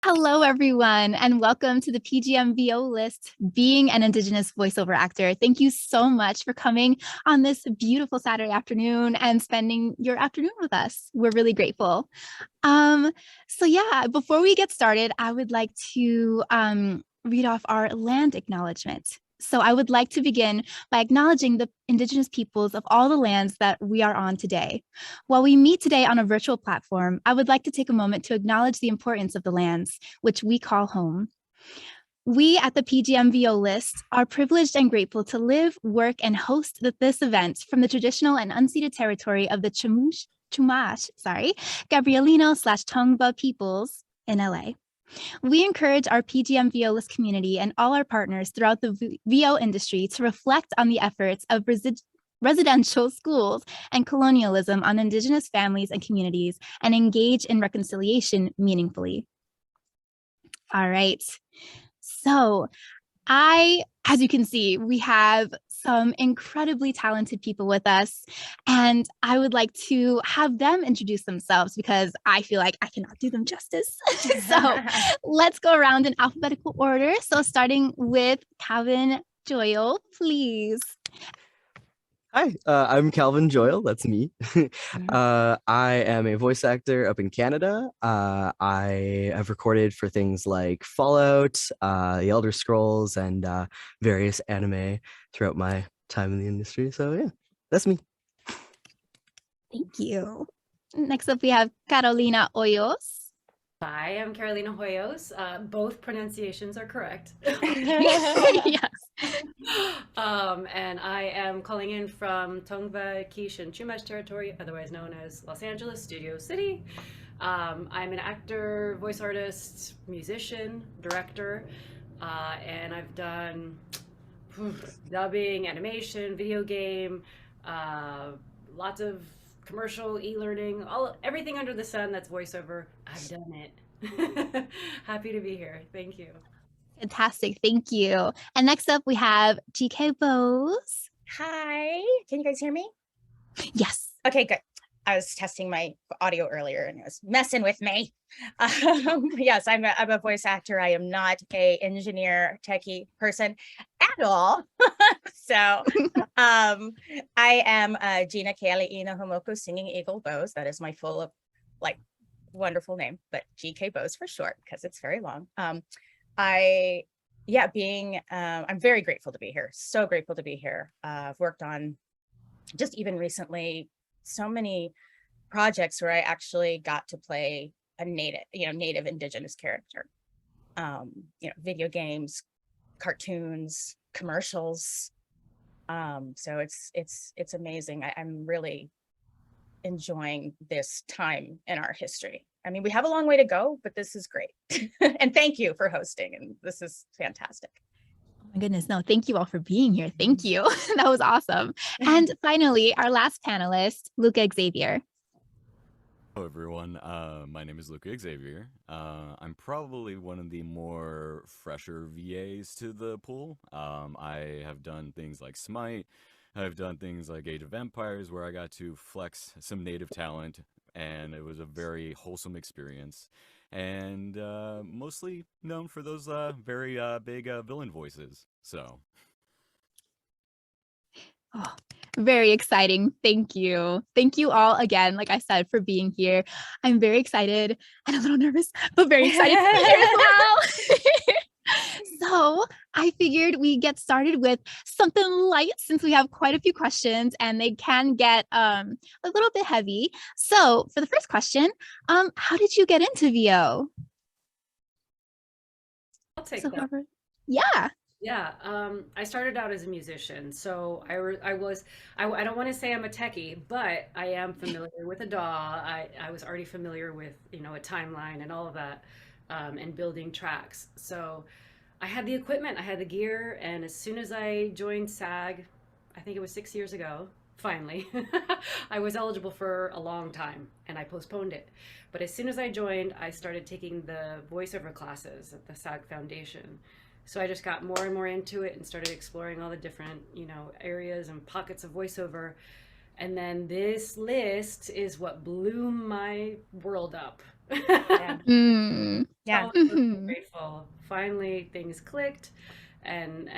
Hello, everyone, and welcome to the PGM VO List, Being an Indigenous Voiceover Actor. Thank you so much for coming on this beautiful Saturday afternoon and spending your afternoon with us. We're really grateful. Before we get started, I would like to read off our land acknowledgement. So I would like to begin by acknowledging the Indigenous peoples of all the lands that we are on today. While we meet today on a virtual platform, I would like to take a moment to acknowledge the importance of the lands which we call home. We at the PGM VO List are privileged and grateful to live, work, and host this event from the traditional and unceded territory of the Chumash, Gabrielino/Tongva peoples in LA. We encourage our PGM VO List community and all our partners throughout the VO industry to reflect on the efforts of residential schools and colonialism on Indigenous families and communities and engage in reconciliation meaningfully. All right. So as you can see, we have some incredibly talented people with us, and I would like to have them introduce themselves because I feel like I cannot do them justice. So let's go around in alphabetical order. So starting with Calvin Joyal, please. Hi, I'm Calvin Joyal. That's me. I am a voice actor up in Canada. I have recorded for things like Fallout, The Elder Scrolls, and various anime throughout my time in the industry. So yeah, that's me. Thank you. Next up, we have Carolina Hoyos. Hi, I'm Carolina Hoyos. Both pronunciations are correct. Yes. And I am calling in from Tongva, Quiche, and Chumash territory, otherwise known as Los Angeles, Studio City. I'm an actor, voice artist, musician, director, and I've done dubbing, animation, video game, lots of commercial, e-learning, everything under the sun that's voiceover. I've done it. Happy to be here. Thank you. Fantastic. Thank you. And next up, we have GK Bose. Hi. Can you guys hear me? Yes. Okay, good. I was testing my audio earlier and it was messing with me. Yes, I'm a voice actor. I am not a engineer, techie person at all. So I am Gina Keali'ina Homoku Singing Eagle Bose. That is my full wonderful name, but GK Bose for short because it's very long. I'm very grateful to be here. So grateful to be here. I've worked on just even recently so many projects where I actually got to play a native Indigenous character. Video games, cartoons, commercials. So it's amazing. I'm really enjoying this time in our history. I mean, we have a long way to go, but this is great. And thank you for hosting. And this is fantastic. Oh my goodness. No, thank you all for being here. Thank you. That was awesome. And finally, our last panelist, Luca Xavier. Hello, everyone. My name is Luca Xavier. I'm probably one of the more fresher VAs to the pool. I have done things like Smite. I've done things like Age of Empires, where I got to flex some native talent, and it was a very wholesome experience. And mostly known for those very big villain voices. So. Oh, very exciting. Thank you. Thank you all again, like I said, for being here. I'm very excited and a little nervous, but very excited to be here as well. So I figured we get started with something light since we have quite a few questions and they can get a little bit heavy. So for the first question, how did you get into VO? I'll take that. Yeah. Yeah, I started out as a musician, so I don't want to say I'm a techie, but I am familiar with a DAW. I was already familiar with, a timeline and all of that, and building tracks. So I had the equipment, I had the gear, and as soon as I joined SAG, I think it was 6 years ago, finally, I was eligible for a long time, and I postponed it. But as soon as I joined, I started taking the voiceover classes at the SAG Foundation. So I just got more and more into it and started exploring all the different, areas and pockets of voiceover. And then this list is what blew my world up. Yeah. Yeah. So Mhm. grateful. Finally, things clicked, and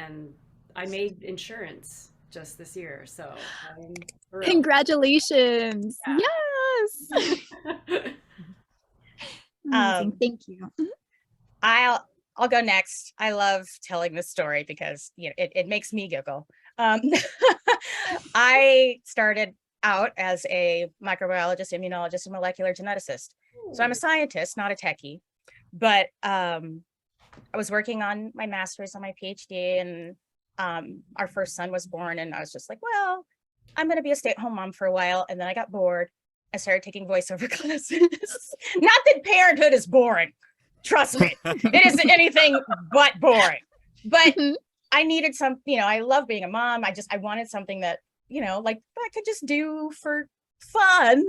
I made insurance just this year, so I'm thrilled. Congratulations. Yes. Amazing. Um, Thank you. I'll go next. I love telling this story because it makes me giggle. Um, I started out as a microbiologist, immunologist, and molecular geneticist. So I'm a scientist, not a techie. But I was working on my master's, on my PhD, and our first son was born, and I was just like, well, I'm going to be a stay-at-home mom for a while. And then I got bored. I started taking voiceover classes. Not that parenthood is boring. Trust me, it isn't anything but boring. But I needed some, I love being a mom. I wanted something that, like I could just do for fun.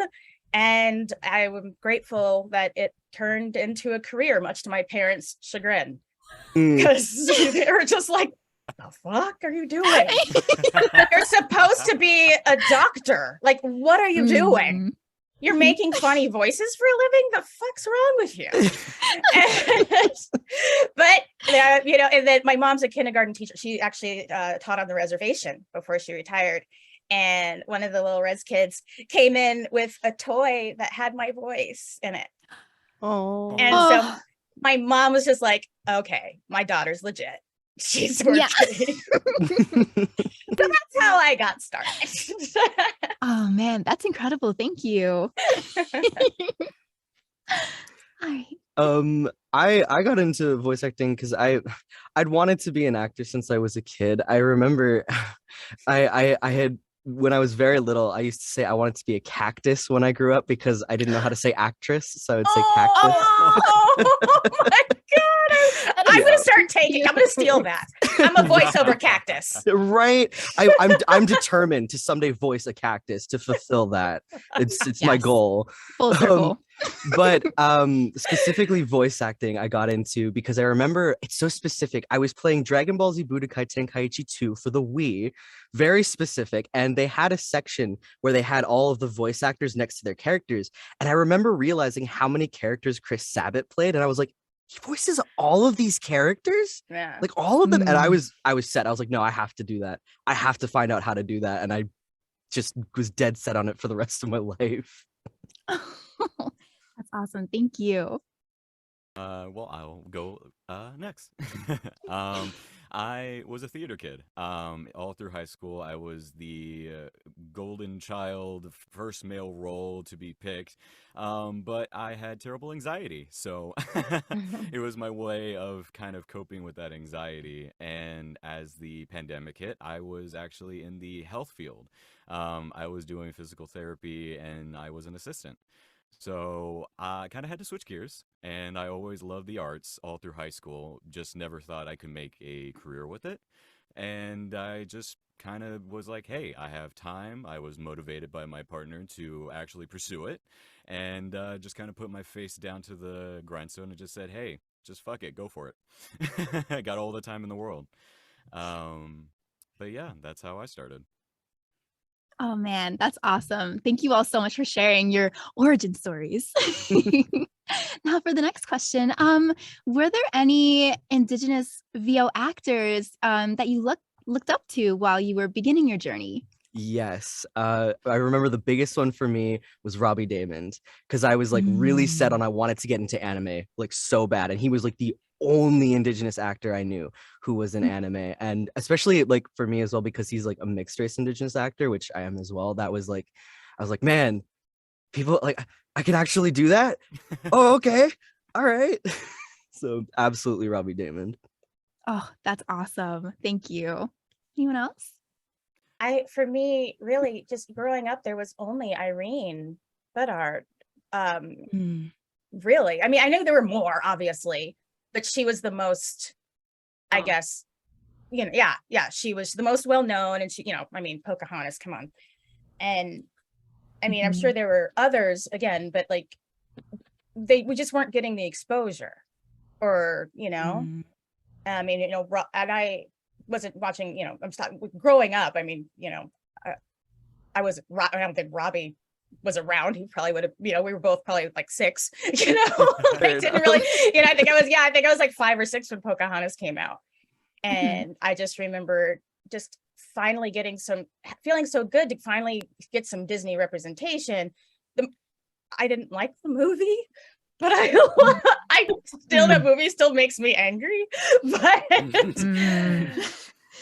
And I am grateful that it turned into a career, much to my parents' chagrin, because they were just like, the fuck are you doing? You're supposed to be a doctor. Like, what are you doing? You're making funny voices for a living? The fuck's wrong with you? And then my mom's a kindergarten teacher. She actually taught on the reservation before she retired. And one of the little res kids came in with a toy that had my voice in it. Oh. And so my mom was just like, okay, my daughter's legit. She's working. So that's how I got started. Oh man, that's incredible. Thank you. All right. I got into voice acting because I'd wanted to be an actor since I was a kid. I remember I had, when I was very little, I used to say I wanted to be a cactus when I grew up because I didn't know how to say actress, so I would say cactus. Oh my god! I'm gonna start taking. I'm gonna steal that. I'm a voiceover cactus. Right? I'm determined to someday voice a cactus to fulfill that. It's my goal. Full circle. But specifically voice acting I got into because I remember it's so specific. I was playing Dragon Ball Z Budokai Tenkaichi 2 for the Wii, very specific, and they had a section where they had all of the voice actors next to their characters, and I remember realizing how many characters Chris Sabat played, and I was like, he voices all of these characters? Yeah. Like all of them. And I was set. I was like, no, I have to do that. I have to find out how to do that. And I just was dead set on it for the rest of my life. That's awesome. Thank you. Well, I'll go next. I was a theater kid. All through high school, I was the golden child, first male role to be picked. But I had terrible anxiety, so it was my way of kind of coping with that anxiety. And as the pandemic hit, I was actually in the health field. I was doing physical therapy, and I was an assistant. So I kind of had to switch gears, and I always loved the arts all through high school, just never thought I could make a career with it. And I just kind of was like, hey, I have time. I was motivated by my partner to actually pursue it, and just kind of put my face down to the grindstone and just said, hey, just fuck it, go for it. I got all the time in the world. But yeah, that's how I started. Oh man, that's awesome. Thank you all so much for sharing your origin stories. Now for the next question, were there any Indigenous VO actors that you looked up to while you were beginning your journey? Yes. I remember the biggest one for me was Robbie Daymond, because I was like really set on I wanted to get into anime like so bad. And he was like the only Indigenous actor I knew who was in anime. And especially like for me as well, because he's like a mixed race Indigenous actor, which I am as well. That was like, I was like, man, people like I can actually do that. Oh, okay. All right. So absolutely Robbie Daymond. Oh, that's awesome. Thank you. Anyone else? For me, really just growing up, there was only Irene Bedard. Really. I mean, I know there were more, obviously, but she was the most, I guess, yeah, she was the most well-known, and she, I mean, Pocahontas, come on. And I mean, I'm sure there were others again, but like, we just weren't getting the exposure or, I mean, and I wasn't watching, I'm growing up. I mean, I don't think Robbie was around, he probably would have, we were both probably like 6, like didn't really, I think I was like 5 or 6 when Pocahontas came out. And I just remember just finally feeling so good to finally get some Disney representation. I didn't like the movie, but that movie still makes me angry. But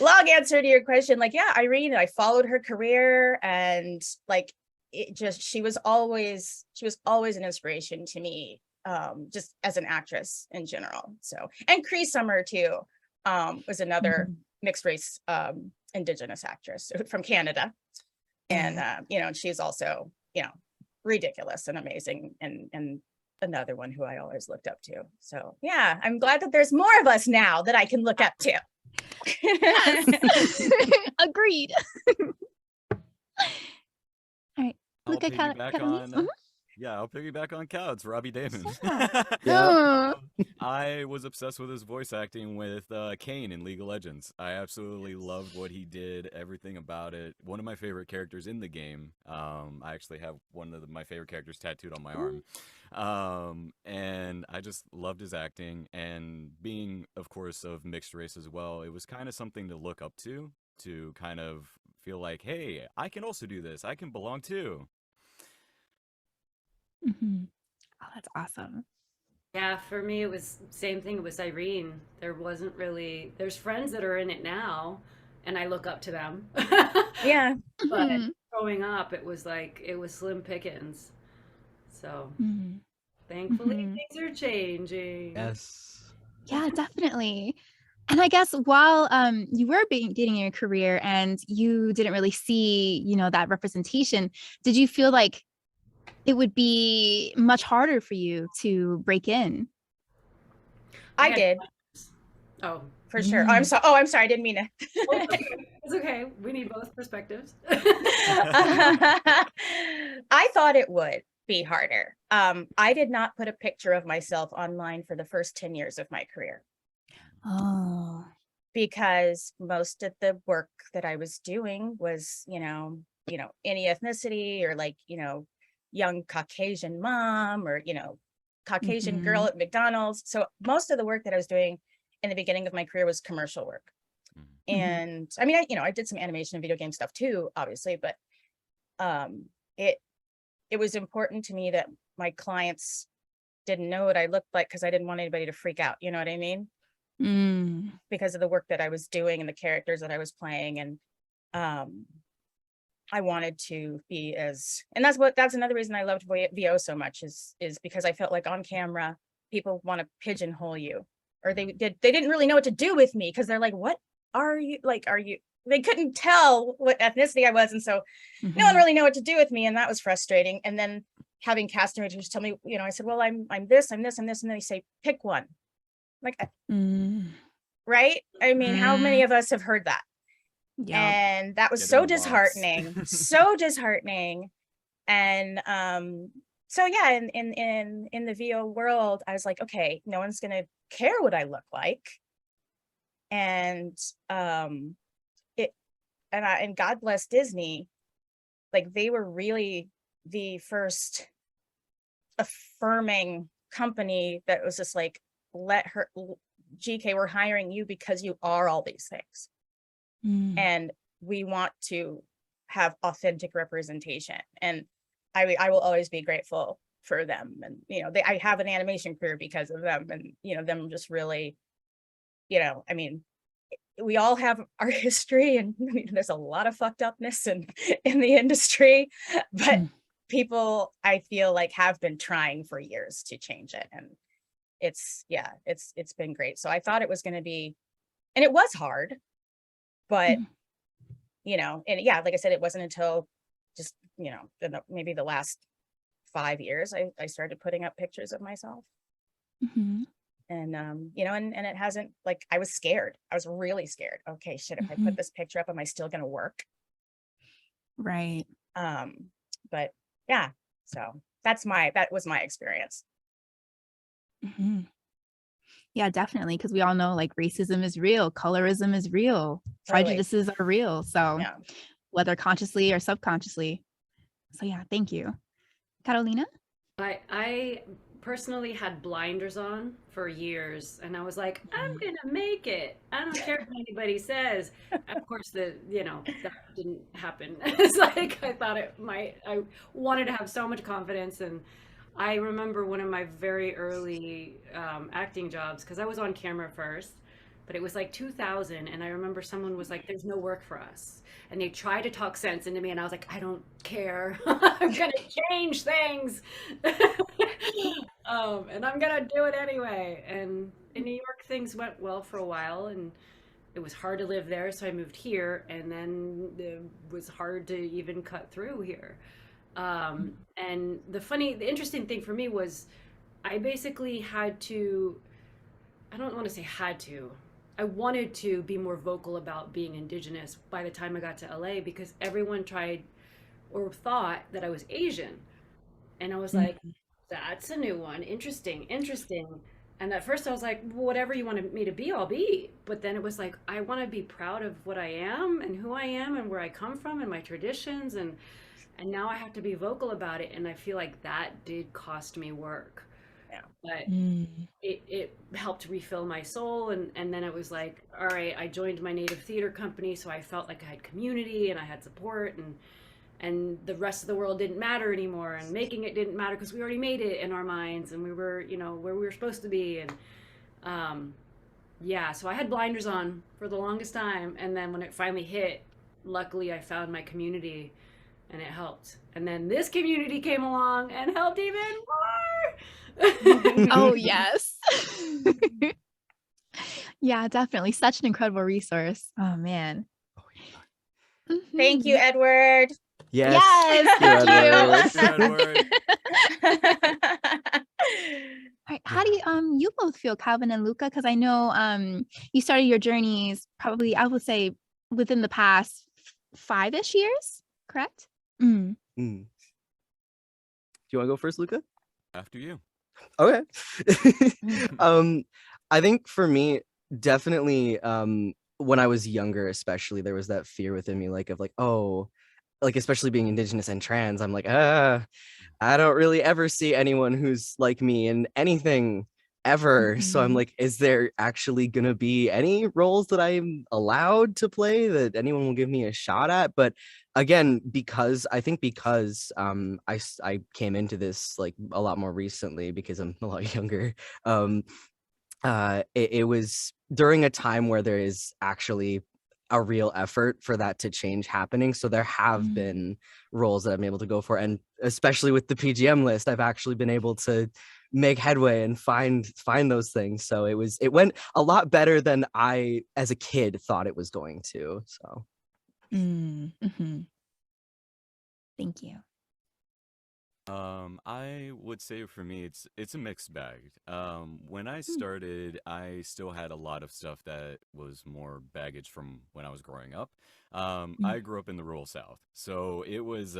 long answer to your question, like, yeah, Irene, I followed her career, and like, she was always an inspiration to me, just as an actress in general. So, and Cree Summer too, was another mixed race, Indigenous actress from Canada. And, and she's also, ridiculous and amazing, and another one who I always looked up to. So yeah, I'm glad that there's more of us now that I can look up to. Agreed. All right. I'll Luca, piggyback on Cal. It's Robbie Damon. Yeah. I was obsessed with his voice acting with Kane in League of Legends. I absolutely loved what he did, everything about it. One of my favorite characters in the game. I actually have one of my favorite characters tattooed on my arm. And I just loved his acting, and being, of course, of mixed race as well. It was kind of something to look up to kind of feel like, hey, I can also do this. I can belong too. Oh, that's awesome. Yeah, for me, it was same thing. It was Irene. There's friends that are in it now, and I look up to them. Yeah. But growing up, it was slim pickings. So thankfully, things are changing. Yes. Yeah, definitely. And I guess while you were beginning your career and you didn't really see, that representation, did you feel like it would be much harder for you to break in? I did. Oh, for sure. I'm sorry. I didn't mean to. It's okay. We need both perspectives. I thought it would be harder. I did not put a picture of myself online for the first 10 years of my career. Oh. Because most of the work that I was doing was, any ethnicity, or like, young Caucasian mom, or, Caucasian girl at McDonald's. So most of the work that I was doing in the beginning of my career was commercial work. And I mean, I did some animation and video game stuff too, obviously, but it was important to me that my clients didn't know what I looked like, because I didn't want anybody to freak out. You know what I mean? Because of the work that I was doing and the characters that I was playing. And I wanted to be and that's another reason I loved VO so much, is because I felt like on camera, people want to pigeonhole you, or they didn't really know what to do with me, because they're like, what are you, they couldn't tell what ethnicity I was. And so no one really knew what to do with me. And that was frustrating. And then having casting directors tell me, I said, well, I'm this, I'm this, I'm this. And then they say, pick one. Like, right? I mean, how many of us have heard that? Yeah. And that was so disheartening, so disheartening. And so yeah, in the VO world, I was like, okay, no one's gonna care what I look like. And and God bless Disney, like they were really the first affirming company that was just like, GK, we're hiring you because you are all these things. And we want to have authentic representation. And I will always be grateful for them. And, I have an animation career because of them, and, them just really, I mean, we all have our history, and there's a lot of fucked upness in the industry, but people, I feel like, have been trying for years to change it. And it's been great. So I thought it was going to be, and it was hard, but and yeah, like I said, it wasn't until just, maybe the last 5 years, I started putting up pictures of myself. And, and it hasn't, like, I was scared. I was really scared. Okay, shit, if I put this picture up, am I still going to work? Right. But yeah, so that was my experience. Yeah, definitely. Because we all know, like, racism is real, colorism is real, prejudices are real. So whether consciously or subconsciously. So yeah, thank you. Carolina? I personally had blinders on for years, and I was like, I'm gonna make it. I don't care what anybody says. Of course, that didn't happen. It's like I thought it might. I wanted to have so much confidence, and I remember one of my very early acting jobs because I was on camera first, but it was like 2000, and I remember someone was like, "There's no work for us." And they tried to talk sense into me, and I was like, I don't care. I'm gonna change things. And I'm gonna do it anyway. And in New York, things went well for a while, and it was hard to live there, so I moved here, and then it was hard to even cut through here. And the interesting thing for me was I basically had to, I don't want to say had to. I wanted to be more vocal about being Indigenous by the time I got to LA because everyone tried or thought that I was Asian. And I was like, that's a new one. Interesting, interesting. And at first I was like, well, whatever you wanted me to be, I'll be. But then it was like, I want to be proud of what I am and who I am and where I come from and my traditions. And now I have to be vocal about it. And I feel like that did cost me work. Yeah. But it helped refill my soul, and then it was like, all right, I joined my native theater company, so I felt like I had community and I had support, and the rest of the world didn't matter anymore, and making it didn't matter because we already made it in our minds, and we were, where we were supposed to be. And yeah, so I had blinders on for the longest time, and then when it finally hit, luckily I found my community and it helped. And then this community came along and helped even more. Oh, yes. Yeah, definitely. Such an incredible resource. Oh, man. Thank you, Edward. Yes. Yes, Thank you, thank Edward. you. All right, how do you both feel, Calvin and Luca? Because I know you started your journeys probably, I would say, within the past 5-ish years, correct? Do you want to go first, Luca? After you. Okay. I think for me, definitely, when I was younger, especially, there was that fear within me, oh, especially being Indigenous and trans, I'm like, I don't really ever see anyone who's like me in anything ever. So I'm like, is there actually gonna be any roles that I'm allowed to play that anyone will give me a shot at? But again, because I came into this like a lot more recently because I'm a lot younger. It was during a time where there is actually a real effort for that to change happening. So there have been roles that I'm able to go for, and especially with the PGM list, I've actually been able to make headway and find those things. So it went a lot better than I as a kid thought it was going to. So Thank you. I would say for me, it's a mixed bag. When I started, I still had a lot of stuff that was more baggage from when I was growing up. I grew up in the rural South, so it was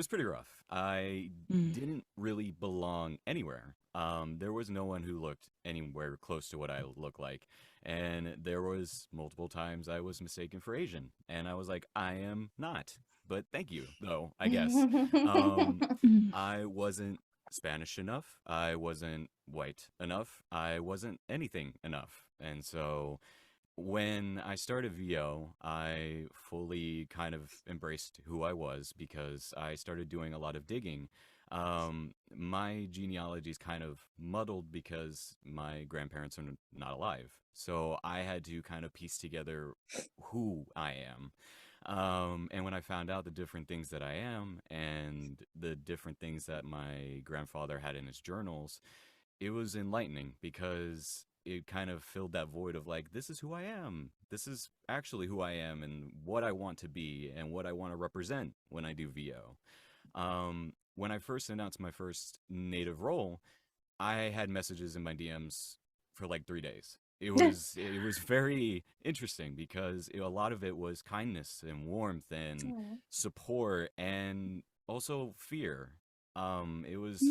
pretty rough. I didn't really belong anywhere. There was no one who looked anywhere close to what I look like, and there was multiple times I was mistaken for Asian, and I was like, I am not. But thank you, though, I guess. I wasn't Spanish enough. I wasn't white enough. I wasn't anything enough. And so when I started VO, I fully kind of embraced who I was because I started doing a lot of digging. My genealogy is kind of muddled because my grandparents are not alive. So I had to kind of piece together who I am. And when I found out the different things that I am and the different things that my grandfather had in his journals, it was enlightening because it kind of filled that void of like, this is who I am. This is actually who I am and what I want to be and what I want to represent when I do VO. When I first announced my first native role, I had messages in my DMs for like 3 days. It was very interesting because a lot of it was kindness and warmth and support and also fear. It was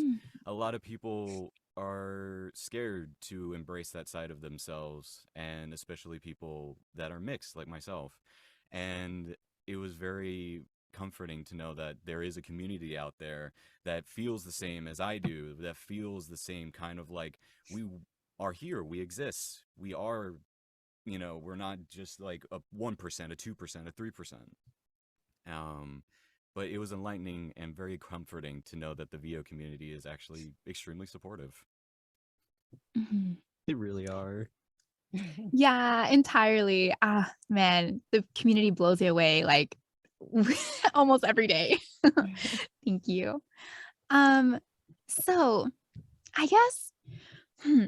a lot of people are scared to embrace that side of themselves, and especially people that are mixed like myself. And it was very comforting to know that there is a community out there that feels the same as I do, that feels the same kind of like, we are here, we exist, we are, you know, we're not just like a 1%, a 2%, a 3%. But it was enlightening and very comforting to know that the VO community is actually extremely supportive. Mhm. They really are. Yeah, entirely. Ah, man, the community blows you away like almost every day. Thank you. So I guess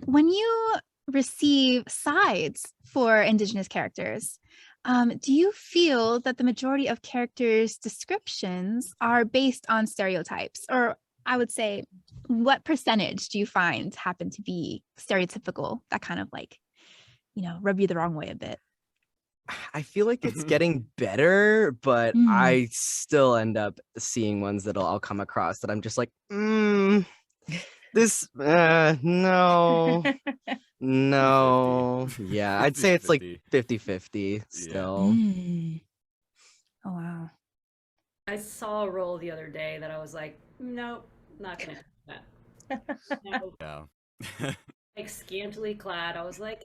when you receive sides for Indigenous characters, do you feel that the majority of characters' descriptions are based on stereotypes? Or I would say, what percentage do you find happen to be stereotypical that kind of like, you know, rub you the wrong way a bit? I feel like it's getting better, but Mm. I still end up seeing ones that I'll come across that I'm just like, this, no, no. 50-50. Yeah, I'd say it's like 50-50. 50-50 still. Mm. Oh, wow. I saw a role the other day that I was like, nope, not gonna do that. No. Yeah. Like scantily clad. I was like,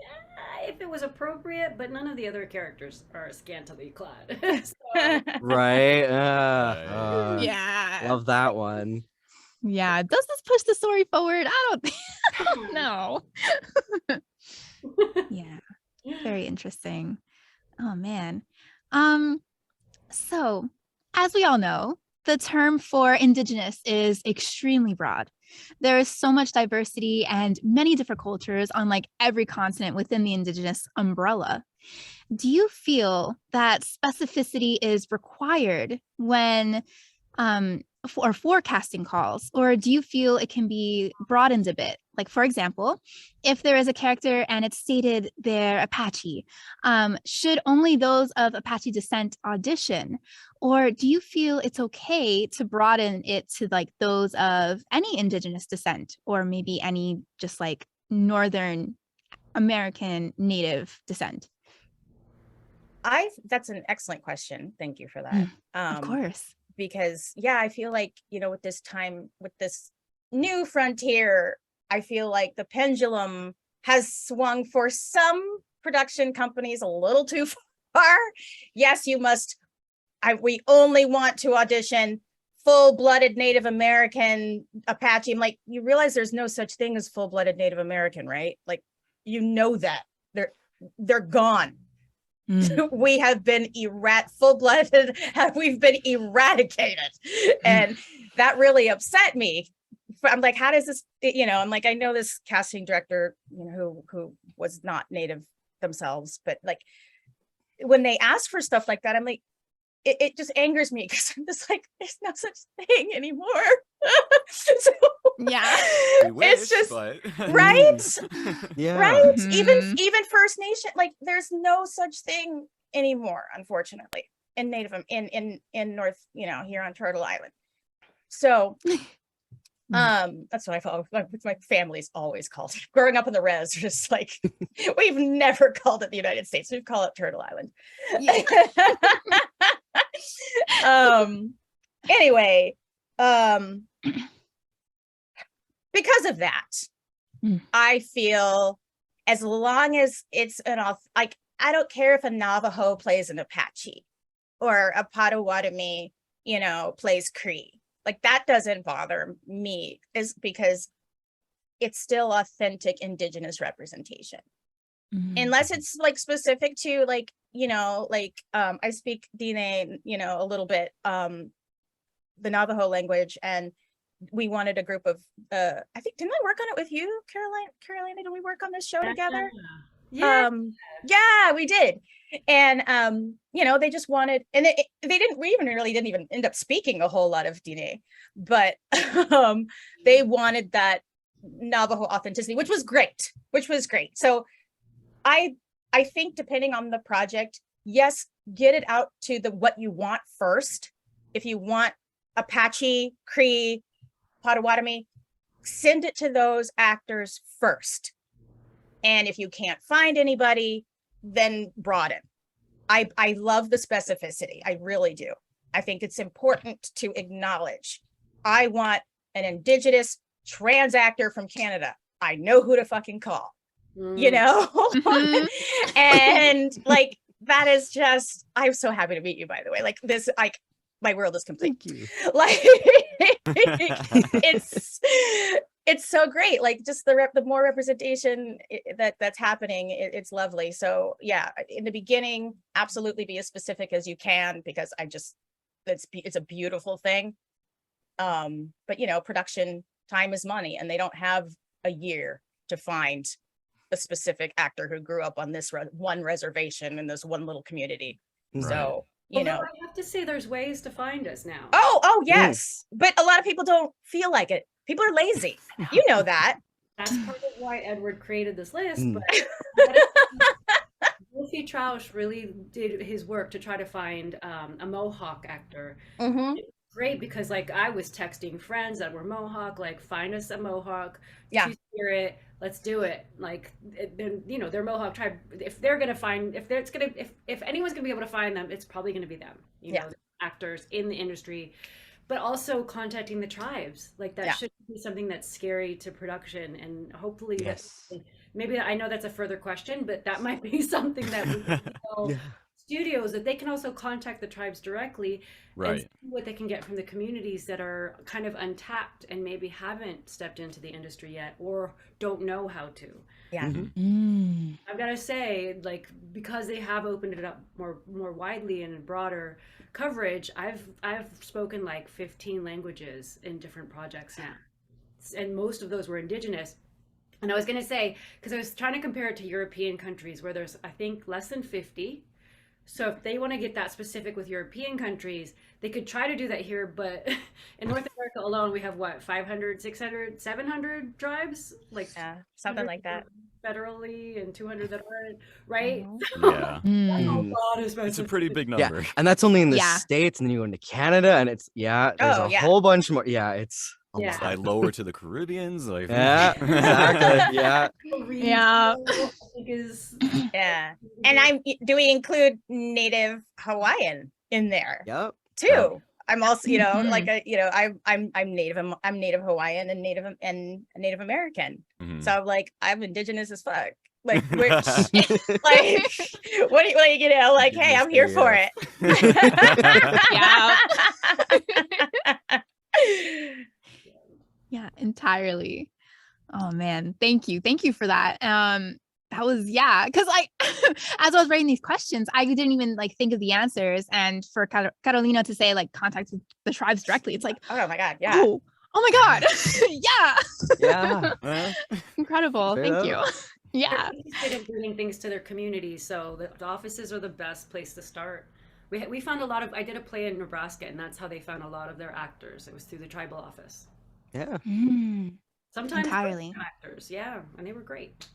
if it was appropriate, but none of the other characters are scantily clad. So, Right? Yeah. Love that one. Yeah. Does this push the story forward? I don't know. Yeah. Very interesting. Oh man. So as we all know, the term for Indigenous is extremely broad. There is so much diversity and many different cultures on like every continent within the Indigenous umbrella. Do you feel that specificity is required when for casting calls, or do you feel it can be broadened a bit? Like, for example, if there is a character and it's stated they're Apache, should only those of Apache descent audition? Or do you feel it's okay to broaden it to like those of any Indigenous descent, or maybe any just like Northern American Native descent? That's an excellent question. Thank you for that. Of course. Because yeah, I feel like, you know, with this new frontier, I feel like the pendulum has swung for some production companies a little too far. Yes, we only want to audition full-blooded Native American Apache. I'm like, you realize there's no such thing as full-blooded Native American, right? Like, you know that they're gone. We have been full-blooded, we've been eradicated. And that really upset me. I'm like, how does this, you know, I'm like, I know this casting director, you know, who was not Native themselves, but like, when they ask for stuff like that, I'm like, it just angers me because I'm just like, there's no such thing anymore. So, yeah, it's just but... right. Yeah. Right. Even First Nation, like there's no such thing anymore, unfortunately, in Native in North, you know, here on Turtle Island. So that's what I thought. My family's always called it. Growing up in the res, just like we've never called it the United States. We've called it Turtle Island. Yeah. Anyway, because of that, I feel as long as it's like, I don't care if a Navajo plays an Apache or a Potawatomi, you know, plays Cree. Like that doesn't bother me, is because it's still authentic Indigenous representation. Unless it's like specific to like, you know, like I speak Diné, you know, a little bit, the Navajo language, and we wanted a group of I think, didn't I work on it with you, Carolina? Did we work on this show together? Yeah. Yeah, we did. And you know, they just wanted, and we didn't even end up speaking a whole lot of Diné, but they wanted that Navajo authenticity, which was great. So I think depending on the project, yes, get it out to what you want first. If you want Apache, Cree, Potawatomi, send it to those actors first. And if you can't find anybody, then broaden. I love the specificity. I really do. I think it's important to acknowledge, I want an Indigenous trans actor from Canada. I know who to fucking call, you know? Mhm. And like, that is just, I'm so happy to meet you, by the way. Like this, like my world is complete. Thank you. Like it's so great. Like just the more representation that's happening, it's lovely. So yeah, in the beginning, absolutely be as specific as you can, because it's a beautiful thing. But you know, production time is money, and they don't have a year to find a specific actor who grew up on this one reservation in this one little community. Right. So, you know, I have to say there's ways to find us now. oh yes, but a lot of people don't feel like it. People are lazy. You know that. That's part of why Edward created this list. Mm. But Luca Xavier really did his work to try to find a Mohawk actor. Mhm. Great, because like I was texting friends that were Mohawk, like find us a Mohawk, Yeah. Two-Spirit, let's do it. Like, you know, they're Mohawk tribe. If anyone's gonna be able to find them, it's probably gonna be them. You know, actors in the industry, but also contacting the tribes. Like that shouldn't be something that's scary to production, and hopefully maybe, I know that's a further question, but that might be something that we can tell studios, that they can also contact the tribes directly and see what they can get from the communities that are kind of untapped and maybe haven't stepped into the industry yet or don't know how to. Yeah. I've got to say, like, because they have opened it up more widely and broader coverage, I've spoken like 15 languages in different projects now, and most of those were Indigenous. And I was going to say, because I was trying to compare it to European countries where there's, I think, less than 50. So if they want to get that specific with European countries, they could try to do that here. But in North America alone, we have what, 500, 600, 700 tribes? Like something like that. Federally, and 200 that aren't, right? Yeah. It's a pretty big number. Yeah, and that's only in the States, and then you go into Canada, and it's there's a whole bunch more. Yeah, it's a lot. Slide lower to the Caribbeans, like exactly. And do we include Native Hawaiian in there? Too. I'm also, you know, like I'm Native Hawaiian and Native American. So like I'm Indigenous as fuck. Like which like what do you know, like, hey, I'm here for it. Yeah, entirely. Oh man, thank you for that. That was because I as I was writing these questions, I didn't even like think of the answers, and for Carolina to say like contact the tribes directly, it's like, oh my god, oh my god, incredible. Thank you. They're interested in bringing things to their community, so the offices are the best place to start. We found a lot of, I did a play in Nebraska, and that's how they found a lot of their actors. It was through the tribal office. Sometimes actors, and they were great.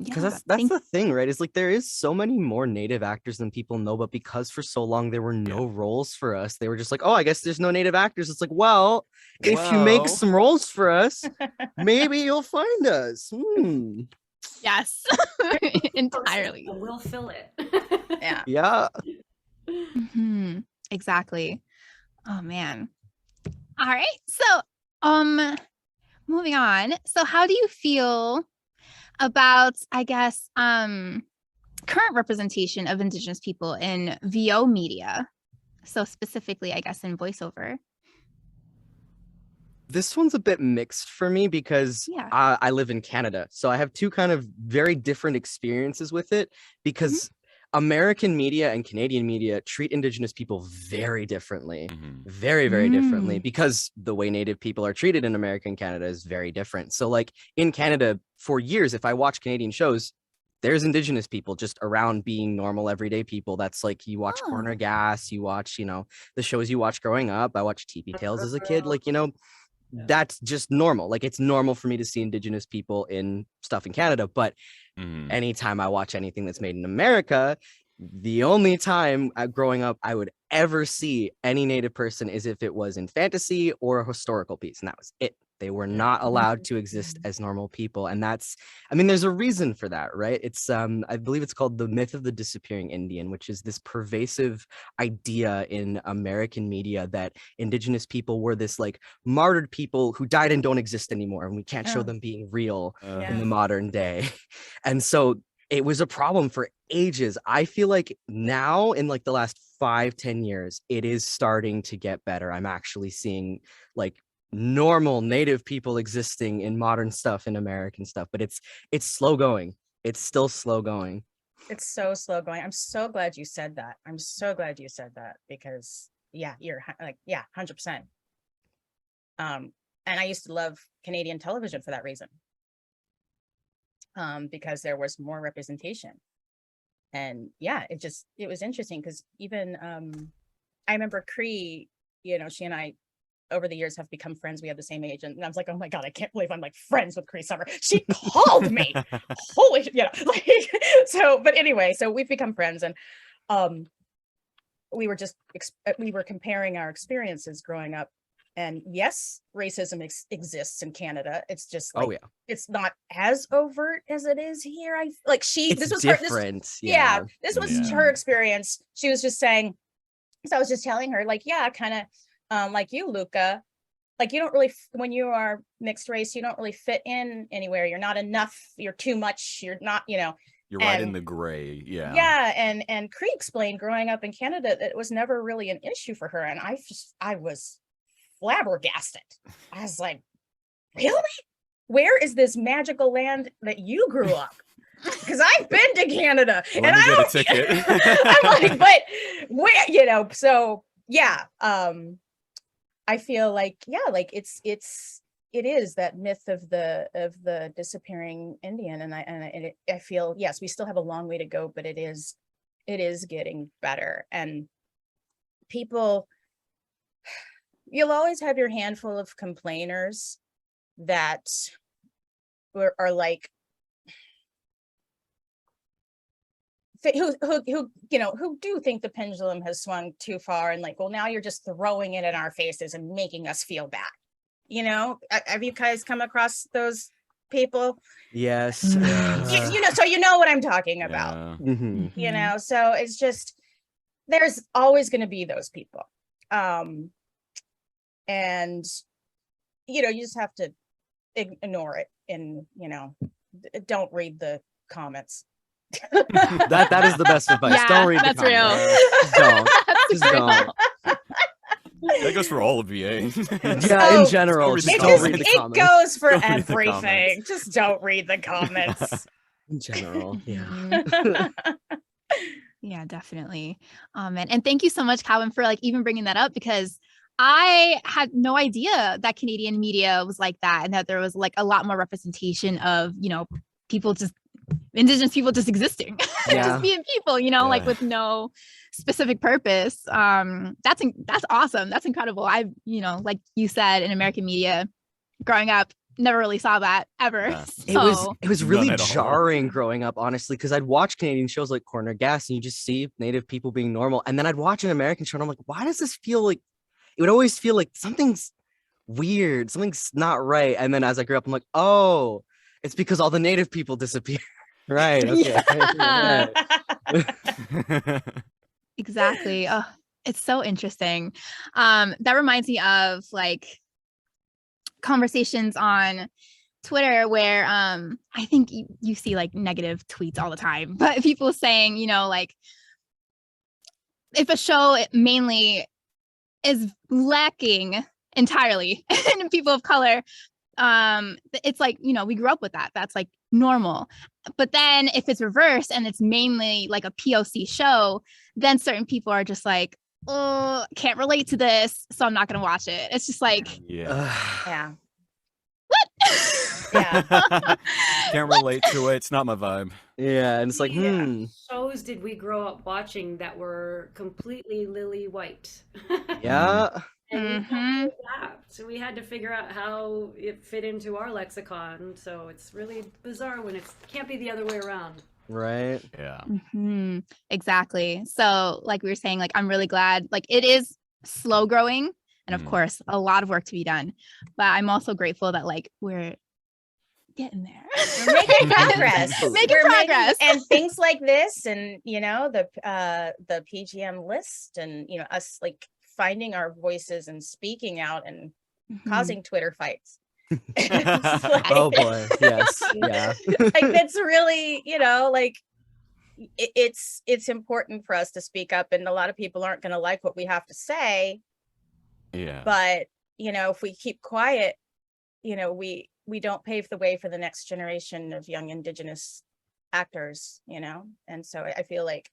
Because that's the thing, right? Is like there is so many more Native actors than people know, but because for so long there were no roles for us, they were just like, oh, I guess there's no Native actors. It's like, well, if you make some roles for us, maybe you'll find us. Yes, entirely. We'll fill it. Exactly. Oh man. All right. So, moving on. So, how do you feel about, I guess, current representation of Indigenous people in VO media? So specifically, I guess, in voiceover. This one's a bit mixed for me because I live in Canada. So I have two kind of very different experiences with it, because American media and Canadian media treat Indigenous people very differently, very, very differently, because the way Native people are treated in America and Canada is very different. So like in Canada, for years, if I watch Canadian shows, there's Indigenous people just around being normal, everyday people. That's like, you watch Corner Gas, you watch, you know, the shows you watch growing up. I watched TV Tales as a kid, like, you know, that's just normal. Like, it's normal for me to see Indigenous people in stuff in Canada, but anytime I watch anything that's made in America, the only time growing up I would ever see any Native person is if it was in fantasy or a historical piece, and that was it. They were not allowed to exist as normal people. And that's, I mean, there's a reason for that, right? It's, I believe it's called the myth of the disappearing Indian, which is this pervasive idea in American media that Indigenous people were this like martyred people who died and don't exist anymore. And we can't show them being real in the modern day. And so it was a problem for ages. I feel like now in like the last 5-10 years, it is starting to get better. I'm actually seeing like normal native people existing in modern stuff, in American stuff, but it's slow going. It's still slow going. It's so slow going. I'm so glad you said that. I'm so glad you said that, because yeah, you're like, yeah, 100%. And I used to love Canadian television for that reason. Because there was more representation. And yeah, it was interesting because even I remember Cree, you know, she and I over the years have become friends. We have the same age, and I was like, oh my God, I can't believe I'm like friends with Cree Summer. She called me. Holy shit, yeah. Like, so, but anyway, so we've become friends, and we were comparing our experiences growing up. And yes, racism exists in Canada. It's just like, it's not as overt as it is here. This was different. This was her experience. She was just saying, so I was just telling her, like, yeah, kind of like you, Luca, like you don't really, when you are mixed race, you don't really fit in anywhere. You're not enough. You're too much. You're not, you know. You're right in the gray. Yeah. Yeah. And Cree explained growing up in Canada that it was never really an issue for her. And I was flabbergasted. I was like, really? Where is this magical land that you grew up? Because I've been to Canada and I get a ticket. I'm like, but where, you know, so yeah. I feel like, yeah, like it is that myth of the disappearing Indian. And I feel, yes, we still have a long way to go, but it is getting better. And people, you'll always have your handful of complainers that are like, who you know, who do think the pendulum has swung too far, and like, well, now you're just throwing it in our faces and making us feel bad. You know, have you guys come across those people? Yes. You know, so you know what I'm talking about. You know, so it's just, there's always going to be those people. And, you know, you just have to ignore it and, you know, don't read the comments. that is the best advice. Yeah, don't read the that's comments. real. Just don't. That goes for all of VA. Yeah, in general. Just don't read the comments. It goes for Don't read the everything. comments. Just don't read the comments. In general, yeah. Yeah, definitely. And thank you so much, Calvin, for like even bringing that up, because I had no idea that Canadian media was like that, and that there was like a lot more representation of, you know, people just, Indigenous people just existing, just being people, you know, like with no specific purpose. That's awesome. That's incredible. You know, like you said, in American media growing up, never really saw that ever. Yeah. So, It was really jarring growing up, honestly, because I'd watch Canadian shows like Corner Gas and you just see native people being normal. And then I'd watch an American show and I'm like, why does this feel like, it would always feel like something's weird, something's not right. And then as I grew up, I'm like, oh, it's because all the native people disappeared. Right. Okay. Yeah. Exactly. Oh, it's so interesting. That reminds me of like conversations on Twitter where I think you see like negative tweets all the time, but people saying, you know, like if a show mainly is lacking entirely in people of color, it's like, you know, we grew up with that. That's like normal. But then if it's reversed and it's mainly like a POC show, then certain people are just like, oh, can't relate to this, so I'm not going to watch it. It's just like, Yeah. What? Yeah. Can't relate to it. It's not my vibe. Yeah. And it's like, Shows did we grow up watching that were completely lily white? Yeah. And so we had to figure out how it fit into our lexicon. So it's really bizarre when it can't be the other way around. Right. Yeah. Exactly. So like we were saying, like, I'm really glad, like it is slow growing And of course, a lot of work to be done. But I'm also grateful that like we're getting there. We're making progress. Making progress. And things like this, and you know, the PGM list, and you know, us like finding our voices and speaking out and causing Twitter fights. Like, oh boy, yes, yeah. Like that's really, you know, like it's important for us to speak up, and a lot of people aren't going to like what we have to say. Yeah. But you know, if we keep quiet, you know, we don't pave the way for the next generation of young Indigenous actors, you know? And so I feel like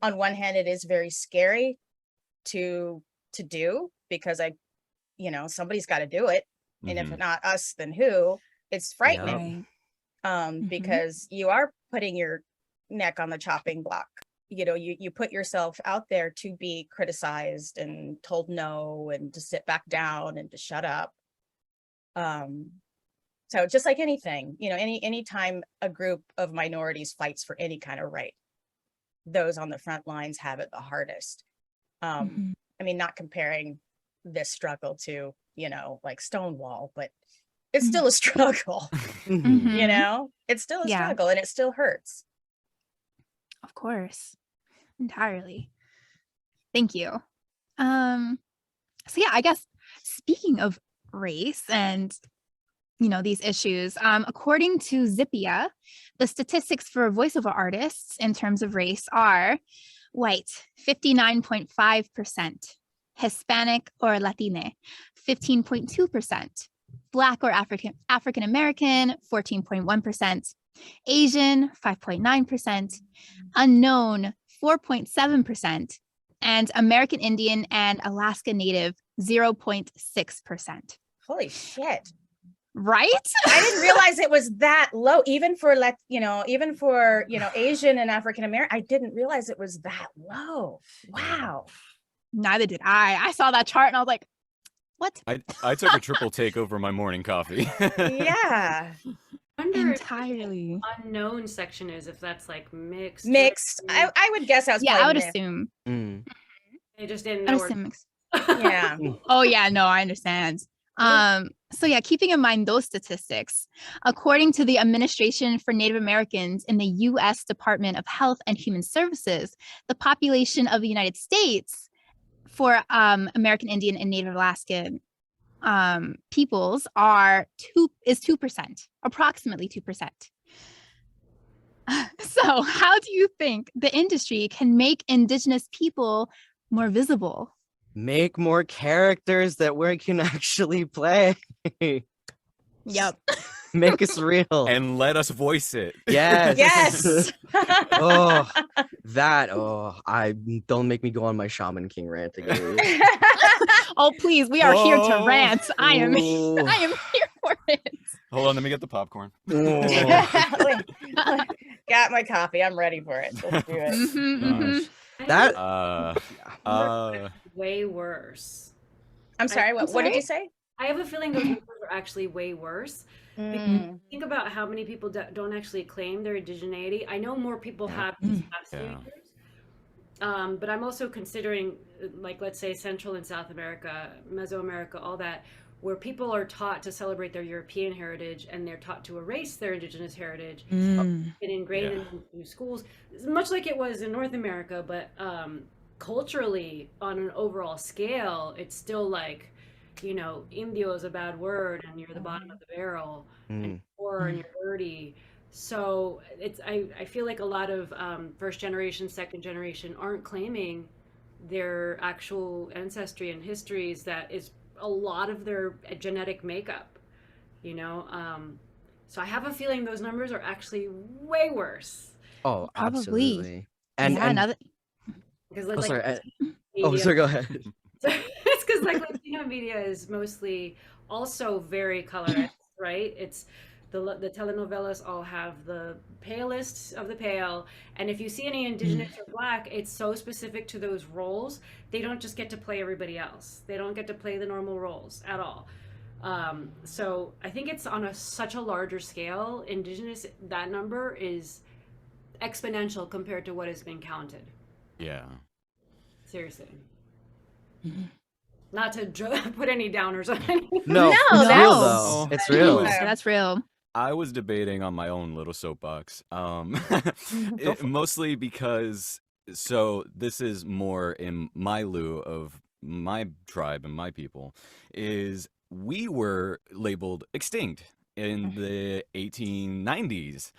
on one hand, it is very scary to do, because you know, somebody's got to do it. And if not us, then who? It's frightening. Because you are putting your neck on the chopping block. You know, you put yourself out there to be criticized and told no, and to sit back down and to shut up. So just like anything, you know, any time a group of minorities fights for any kind of right, those on the front lines have it the hardest. I mean, not comparing this struggle to, you know, like Stonewall, but it's still a struggle. You know, it's still a struggle, and it still hurts. Of course, entirely. Thank you. So yeah, I guess speaking of race and, you know, these issues, according to Zippia, the statistics for voiceover artists in terms of race are white, 59.5%, Hispanic or Latine, 15.2%, Black or African American, 14.1%, Asian, 5.9%, unknown, 4.7%, and American Indian and Alaska Native, 0.6%. Holy shit. Right? I didn't realize it was that low, even for Asian and African American. I didn't realize it was that low. Wow. Neither did I. I saw that chart and I was like, what? I took a triple take over my morning coffee. Yeah. Entirely. Unknown section is if that's like mixed. I would guess I was. Yeah, I would assume. They just didn't know. Yeah. Oh yeah, no, I understand. So yeah, keeping in mind those statistics, according to the Administration for Native Americans in the U.S. Department of Health and Human Services, the population of the United States for American Indian and Native Alaskan peoples is 2%, approximately 2%. So how do you think the industry can make Indigenous people more visible? Make more characters that we can actually play. Yep. Make us real. And let us voice it. Yes. Yes. I don't make me go on my Shaman King rant again. Oh, please. We are here to rant. I am here for it. Hold on, let me get the popcorn. Got my coffee. I'm ready for it. Let's do it. Way worse. I'm sorry. What did you say? I have a feeling those numbers are actually way worse. Think about how many people don't actually claim their indigeneity. I know more people have these past few years. But I'm also considering, like, let's say Central and South America, Mesoamerica, all that, where people are taught to celebrate their European heritage and they're taught to erase their Indigenous heritage and ingrained into schools, much like it was in North America, but culturally, on an overall scale, it's still like, you know, Indio is a bad word and you're the bottom of the barrel and poor and you're dirty. So I feel like a lot of first generation, second generation aren't claiming their actual ancestry and histories that is a lot of their genetic makeup, you know? So I have a feeling those numbers are actually way worse. Oh, Probably. Absolutely. And because sorry, go ahead. It's because like Latino media is mostly also very colorized, right? It's the telenovelas all have the palest of the pale, and if you see any Indigenous or Black, it's so specific to those roles. They don't just get to play everybody else. They don't get to play the normal roles at all. So I think it's on such a larger scale. Indigenous, that number is exponential compared to what has been counted. Yeah. Seriously. Not to put any downers on anyone. No, No, it's that's- real though. It's real. Yeah. That's real. I was debating on my own little soapbox, mostly because, so this is more in my lieu of my tribe and my people, is we were labeled extinct in the 1890s.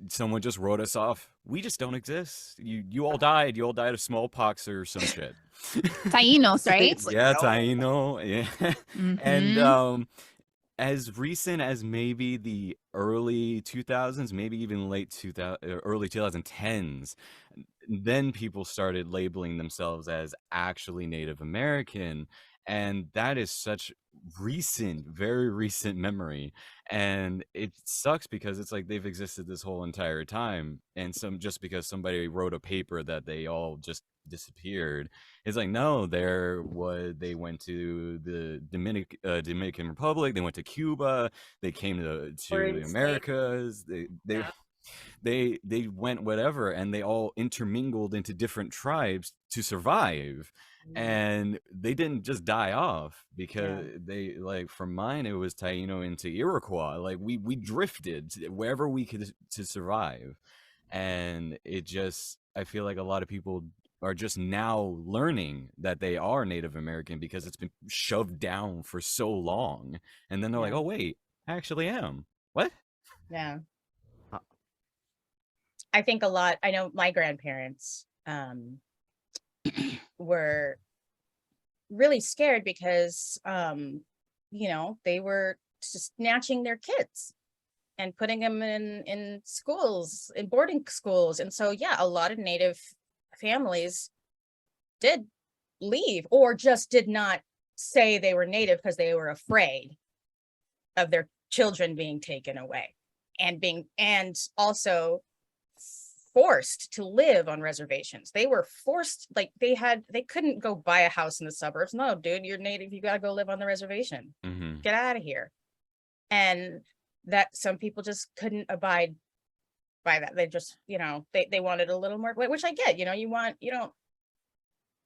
Someone just wrote us off. We just don't exist. You all died. You all died of smallpox or some shit. Tainos, right? It's like, Yeah, no. Taino. Yeah. Mhm. And as recent as maybe the early 2000s, maybe even early 2010s, then people started labeling themselves as actually Native American. And that is such recent, very recent memory. And it sucks because it's like they've existed this whole entire time. And just because somebody wrote a paper that they all just disappeared, it's like, no, they went to the Dominican Republic, they went to Cuba, they came to the enslaved. Americas, Yeah. they went whatever, and they all intermingled into different tribes to survive. And they didn't just die off because they, like, from mine, it was Taino into Iroquois. Like, we drifted wherever we could to survive. And it just, I feel like a lot of people are just now learning that they are Native American because it's been shoved down for so long. And then they're like, oh, wait, I actually am. What? Yeah. I think a lot, I know my grandparents were really scared because, you know, they were just snatching their kids and putting them in schools, in boarding schools. And so, yeah, a lot of Native families did leave or just did not say they were Native because they were afraid of their children being taken away and also forced to live on reservations. They were forced, like they couldn't go buy a house in the suburbs. No, dude, you're Native, you gotta go live on the reservation. Mm-hmm. Get out of here. And that some people just couldn't abide by that. They just, you know, they wanted a little more, which I get, you know, you don't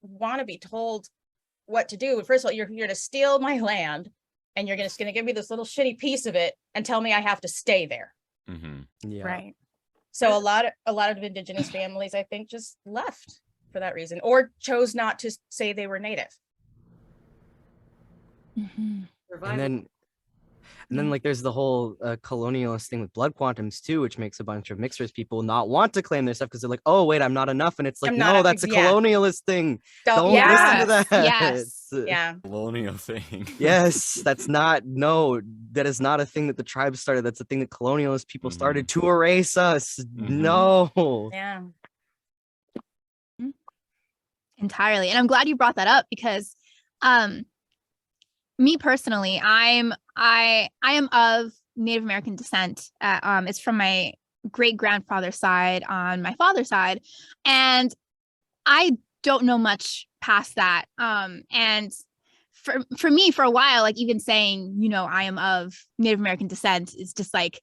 want to be told what to do. First of all, you're going to steal my land and you're just going to give me this little shitty piece of it and tell me I have to stay there. Mm-hmm. Yeah. Right. So a lot of Indigenous families, I think, just left for that reason or chose not to say they were Native. Mhm. And then like there's the whole colonialist thing with blood quantums too, which makes a bunch of mixed race people not want to claim their stuff because they're like, oh wait, I'm not enough. And it's like, no, that's a colonialist thing. Don't listen to that. Yes. Yeah. Colonial thing. Yes, that is not a thing that the tribe started. That's a thing that colonialist people started to erase us. No. Yeah. Entirely. And I'm glad you brought that up because me personally, I am of Native American descent. It's from my great grandfather's side on my father's side, and I don't know much past that. And for me, for a while, like even saying, you know, I am of Native American descent is just like,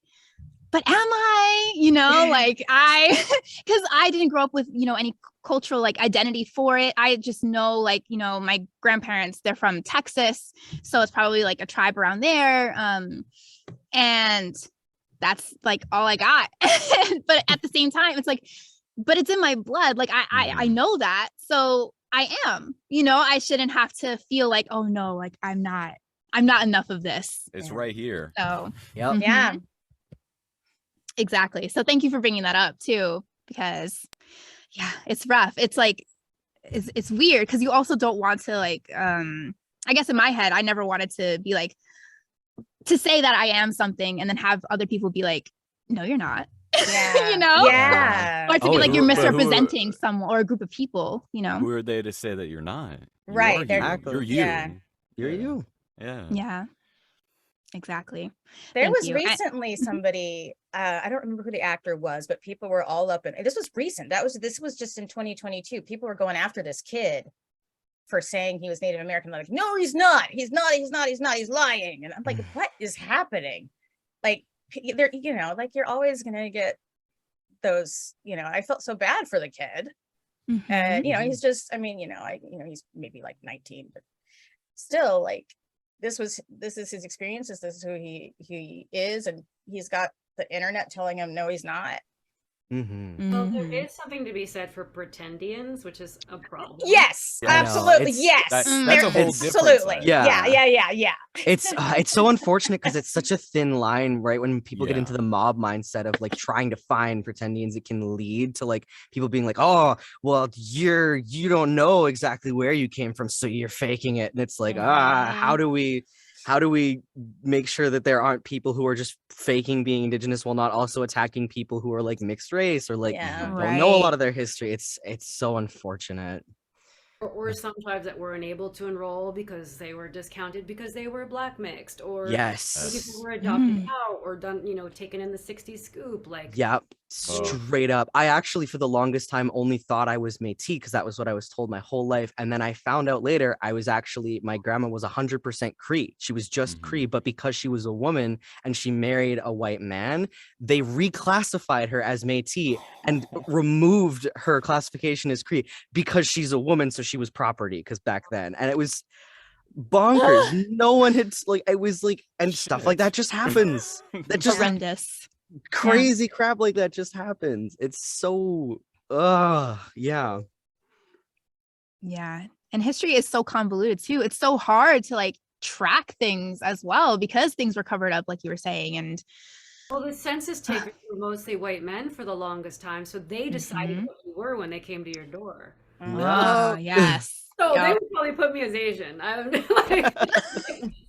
but am I? You know, like because I didn't grow up with, you know, any cultural like identity for it. I just know, like, you know, my grandparents, they're from Texas, so it's probably like a tribe around there, and that's like all I got. But at the same time, it's like, but it's in my blood, like I know that, so I am, you know, I shouldn't have to feel like, oh no, like I'm not enough of this. It's right here. So Yep. Yeah. Exactly. So thank you for bringing that up too, because yeah, it's rough. It's like, it's weird because you also don't want to like, I guess in my head, I never wanted to be like, to say that I am something and then have other people be like, no, you're not. Yeah. You know? Yeah. Or to be like, you're but who- misrepresenting someone or a group of people, you know? Who are they to say that you're not? You Right, are they're- you. Exactly. You're you. Yeah. You're you. Yeah. Yeah, exactly. There Thank was you. recently somebody, I don't remember who the actor was, but people were all up in, this was recent. This was just in 2022. People were going after this kid for saying he was Native American. They're like, no, he's not. He's lying. And I'm like, what is happening? Like, they're, you know, like you're always going to get those, you know, I felt so bad for the kid. Mhm. And, you know, he's just, I mean, you know, he's maybe like 19, but still, like, this is his experience. This is who he is, and he's got the internet telling him no, he's not. Well, there is something to be said for pretendians, which is a problem. Yes, Yeah, I know. absolutely. It's- Yes, That's a There- whole different absolutely. side. Yeah. It's so unfortunate because it's such a thin line, right? When people get into Yeah. the mob mindset of like trying to find pretendians, it can lead to like people being like, oh, well, you don't know exactly where you came from, so you're faking it. And it's like, how do we make sure that there aren't people who are just faking being Indigenous while not also attacking people who are like mixed race or like don't know a lot of their history? It's so unfortunate. Or some tribes that were unable to enroll because they were discounted because they were Black mixed, or Yes. people were adopted out or done, taken in the 60s scoop. Like, Yep. Straight up. I actually, for the longest time, only thought I was Métis because that was what I was told my whole life. And then I found out later I was actually, my grandma was 100% Cree. She was just Cree, but because she was a woman and she married a white man, they reclassified her as Métis and removed her classification as Cree because she's a woman. So she was property because back then. And it was bonkers. No one had like, it was like, and stuff like that just happens. That just Horrendous. crazy crap like that just happens. It's so yeah. And history is so convoluted too. It's so hard to like track things as well because things were covered up, like you were saying. And well, the census takers were mostly white men for the longest time, so they decided what you were when they came to your door. Yes. So they would probably put me as Asian. I'm like,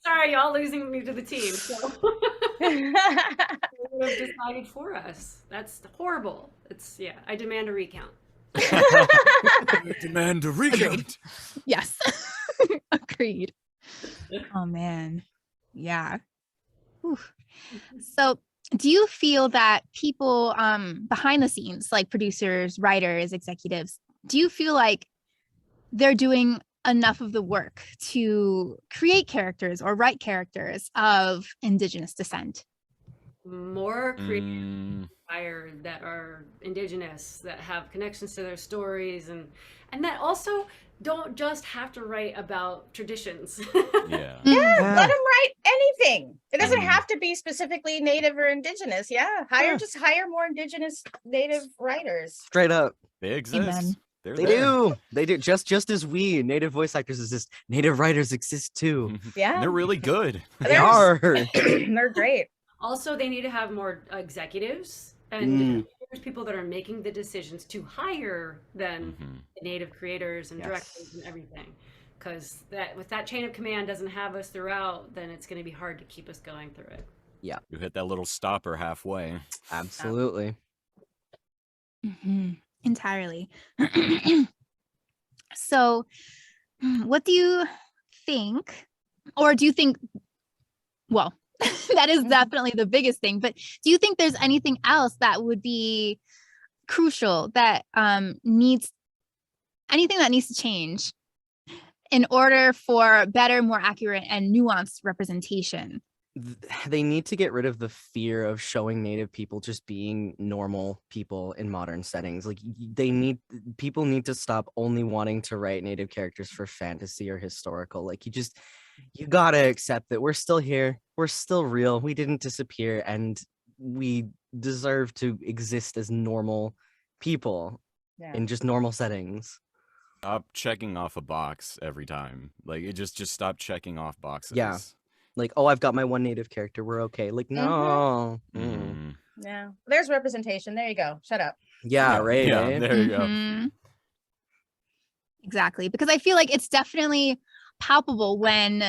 sorry, y'all losing me to the team. So they would have decided for us. That's horrible. I demand a recount. I demand a recount. Yes. Agreed. Oh man. Yeah. Whew. So do you feel that people behind the scenes, like producers, writers, executives, do you feel like they're doing enough of the work to create characters or write characters of Indigenous descent? More creators hired that are Indigenous, that have connections to their stories, and that also don't just have to write about traditions. Yeah. Let them write anything. It doesn't have to be specifically Native or Indigenous. Just hire more Indigenous Native writers. Straight up. They exist. Amen. They do just as we Native voice actors exist, Native writers exist too. Yeah, They're really good. They are. They're great. Also, they need to have more executives and there's people that are making the decisions to hire then the Native creators and directors and everything. Because with that chain of command doesn't have us throughout, then it's going to be hard to keep us going through it. Yeah. You hit that little stopper halfway. Absolutely. Entirely. So what do you think, or do you think, well, that is definitely the biggest thing, but do you think there's anything else that would be crucial that needs to change in order for better, more accurate and nuanced representation? They need to get rid of the fear of showing Native people just being normal people in modern settings. Like people need to stop only wanting to write Native characters for fantasy or historical. Like you gotta accept that we're still here, we're still real, we didn't disappear, and we deserve to exist as normal people in just normal settings. Stop checking off a box every time. Like it just stop checking off boxes. Yeah. Like, oh, I've got my one Native character, we're okay. Like, no. Yeah. There's representation. There you go. Shut up. Yeah, right. Yeah, eh? there you go. Exactly. Because I feel like it's definitely palpable when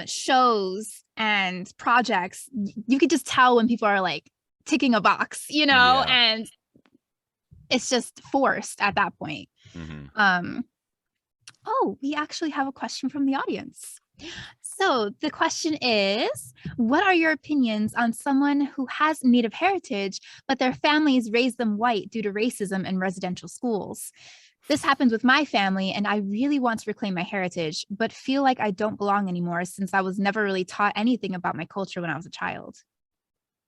shows and projects, you could just tell when people are like ticking a box, and it's just forced at that point. Oh, we actually have a question from the audience. So the question is, what are your opinions on someone who has Native heritage, but their families raised them white due to racism in residential schools? This happens with my family, and I really want to reclaim my heritage, but feel like I don't belong anymore since I was never really taught anything about my culture when I was a child.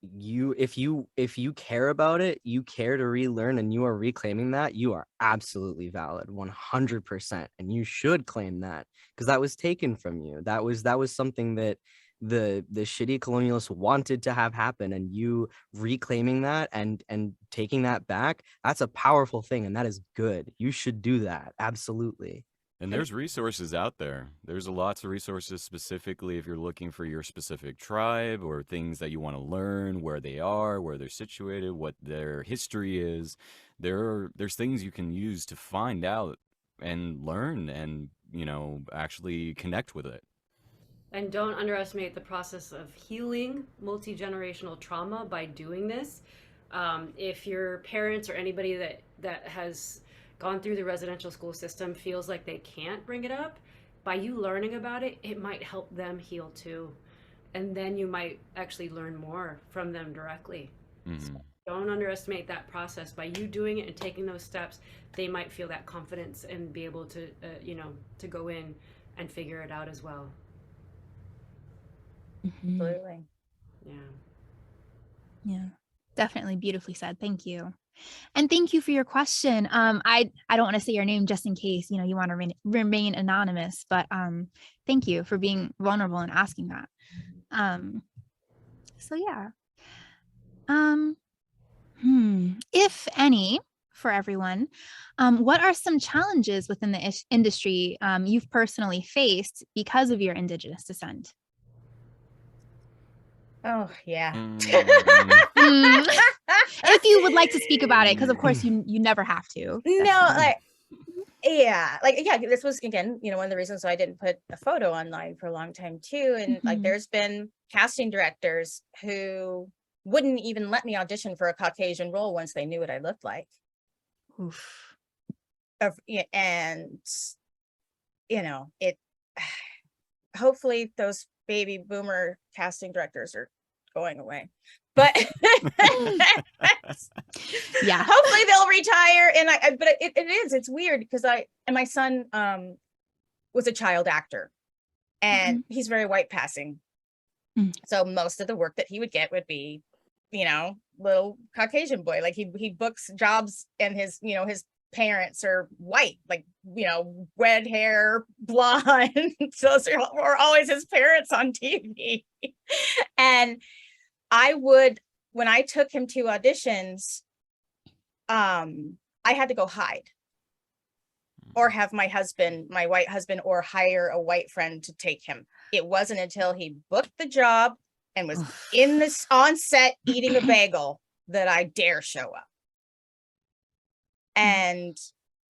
if you care about it, you care to relearn, and you are reclaiming that, you are absolutely valid, 100%, and you should claim that, because that was taken from you. That was something that the shitty colonialists wanted to have happen, and you reclaiming that and taking that back, that's a powerful thing, and that is good. You should do that, absolutely. And there's resources out there. There's lots of resources specifically if you're looking for your specific tribe or things that you want to learn, where they are, where they're situated, what their history is. There's things you can use to find out and learn and, actually connect with it. And don't underestimate the process of healing multi-generational trauma by doing this. If your parents or anybody that has gone through the residential school system feels like they can't bring it up, by you learning about it, it might help them heal too. And then you might actually learn more from them directly. So don't underestimate that process. By you doing it and taking those steps, they might feel that confidence and be able to, to go in and figure it out as well. Absolutely. Yeah, definitely beautifully said. Thank you. And thank you for your question. I don't want to say your name just in case, you want to remain anonymous, but thank you for being vulnerable and asking that. So yeah. If any, for everyone, what are some challenges within the industry you've personally faced because of your Indigenous descent? Oh yeah. If you would like to speak about it, because of course you never have to. No, this was again, one of the reasons why I didn't put a photo online for a long time too. And like, there's been casting directors who wouldn't even let me audition for a Caucasian role once they knew what I looked like. Oof. And it. Hopefully, those baby boomer casting directors are going away, but yeah, hopefully they'll retire. And but it's weird because my son was a child actor, and he's very white passing. So most of the work that he would get would be, little Caucasian boy. Like he books jobs, and his parents are white, like, red hair, blonde. So those were always his parents on TV. And when I took him to auditions, I had to go hide or have my white husband, or hire a white friend to take him. It wasn't until he booked the job and was on set eating a bagel that I dare show up. And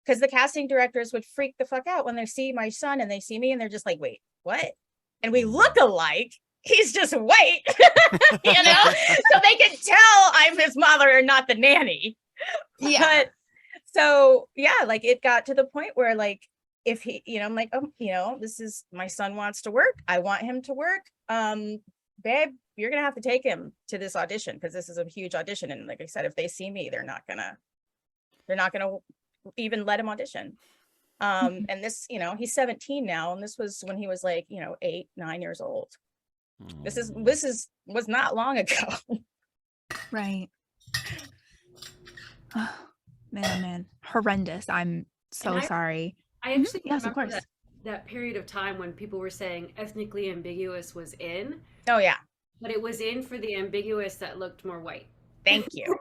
because the casting directors would freak the fuck out when they see my son and they see me and they're just like, wait, what? And we look alike. He's just white, so they can tell I'm his mother and not the nanny. Yeah. But so, yeah, like it got to the point where like, if he, I'm like, this is, my son wants to work. I want him to work. Babe, you're going to have to take him to this audition because this is a huge audition. And like I said, if they see me, they're not gonna even let him audition. And this, he's 17 now, and this was when he was like, 8, 9 years old. This was not long ago. Right. Oh, man, horrendous. I'm so sorry. I actually yes, of remember course. that period of time when people were saying ethnically ambiguous was in. Oh yeah. But it was in for the ambiguous that looked more white. Thank you.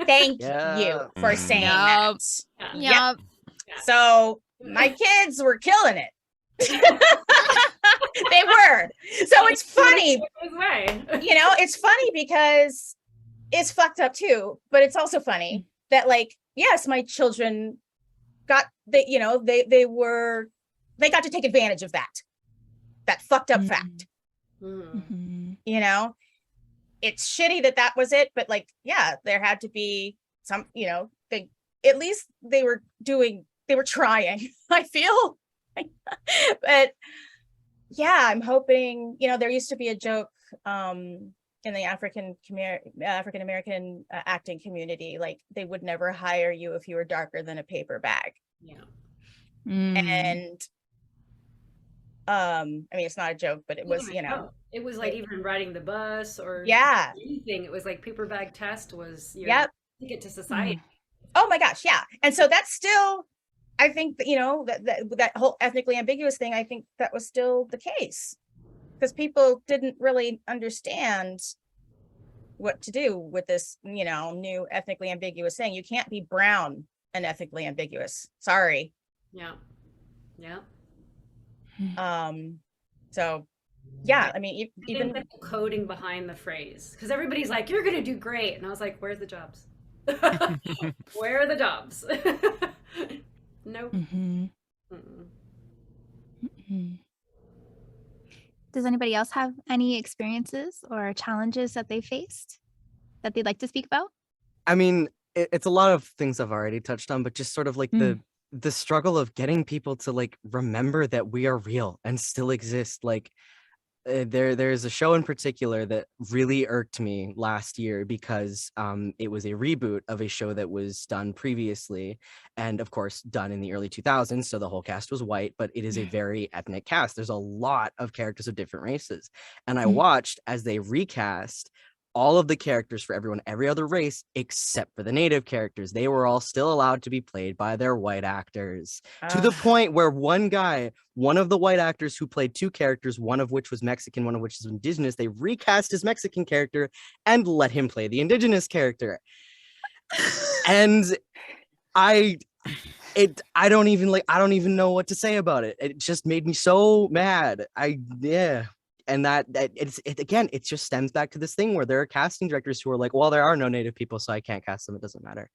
Thank you for saying that. Yep. Yeah. So my kids were killing it. They were. So it's funny. It's funny because it's fucked up too, but it's also funny that like, yes, my children got they got to take advantage of that fucked up fact. It's shitty that was it, but like, yeah, there had to be some, they at least they were trying, I feel. But yeah, I'm hoping, there used to be a joke in the African American acting community, like they would never hire you if you were darker than a paper bag. And I mean, it's not a joke, but it was, It was like even riding the bus or Yeah. anything. It was like paper bag test was your Yep. ticket to society. Oh my gosh, yeah. And so that's still, I think that, you know, that whole ethnically ambiguous thing, I think that was still the case because people didn't really understand what to do with this, you know, new ethnically ambiguous thing. You can't be brown and ethnically ambiguous. Sorry. Yeah. Yeah. So yeah, I mean, I even think the coding behind the phrase, because everybody's like, "You're gonna do great," and I was like, "Where's the jobs? Where are the jobs?" Nope. Does anybody else have any experiences or challenges that they faced that they'd like to speak about? I mean, it's a lot of things I've already touched on, but just sort of like the struggle of getting people to like remember that we are real and still exist. Like there's a show in particular that really irked me last year because it was a reboot of a show that was done previously and of course done in the early 2000s, so the whole cast was white, but it is a very ethnic cast. There's a lot of characters of different races, and I watched as they recast all of the characters for every other race except for the native characters. They were all still allowed to be played by their white actors, to the point where one of the white actors who played two characters, one of which was Mexican, one of which is Indigenous, they recast his Mexican character and let him play the Indigenous character. And I don't even know what to say about it. It just made me so mad. And it just stems back to this thing where there are casting directors who are like, well, there are no native people, so I can't cast them. It doesn't matter.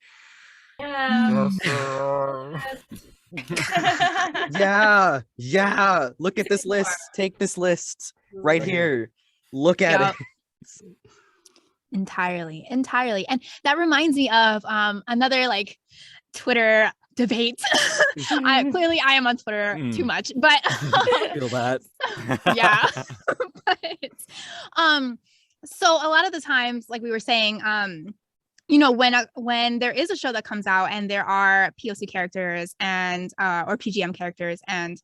Yeah. Look at this list. Take this list right here. Look at it. Entirely. And that reminds me of another like Twitter debate. Clearly I am on Twitter too much, but feel that. Yeah. But so a lot of the times, like we were saying, you know, when there is a show that comes out and there are POC characters and or PGM characters and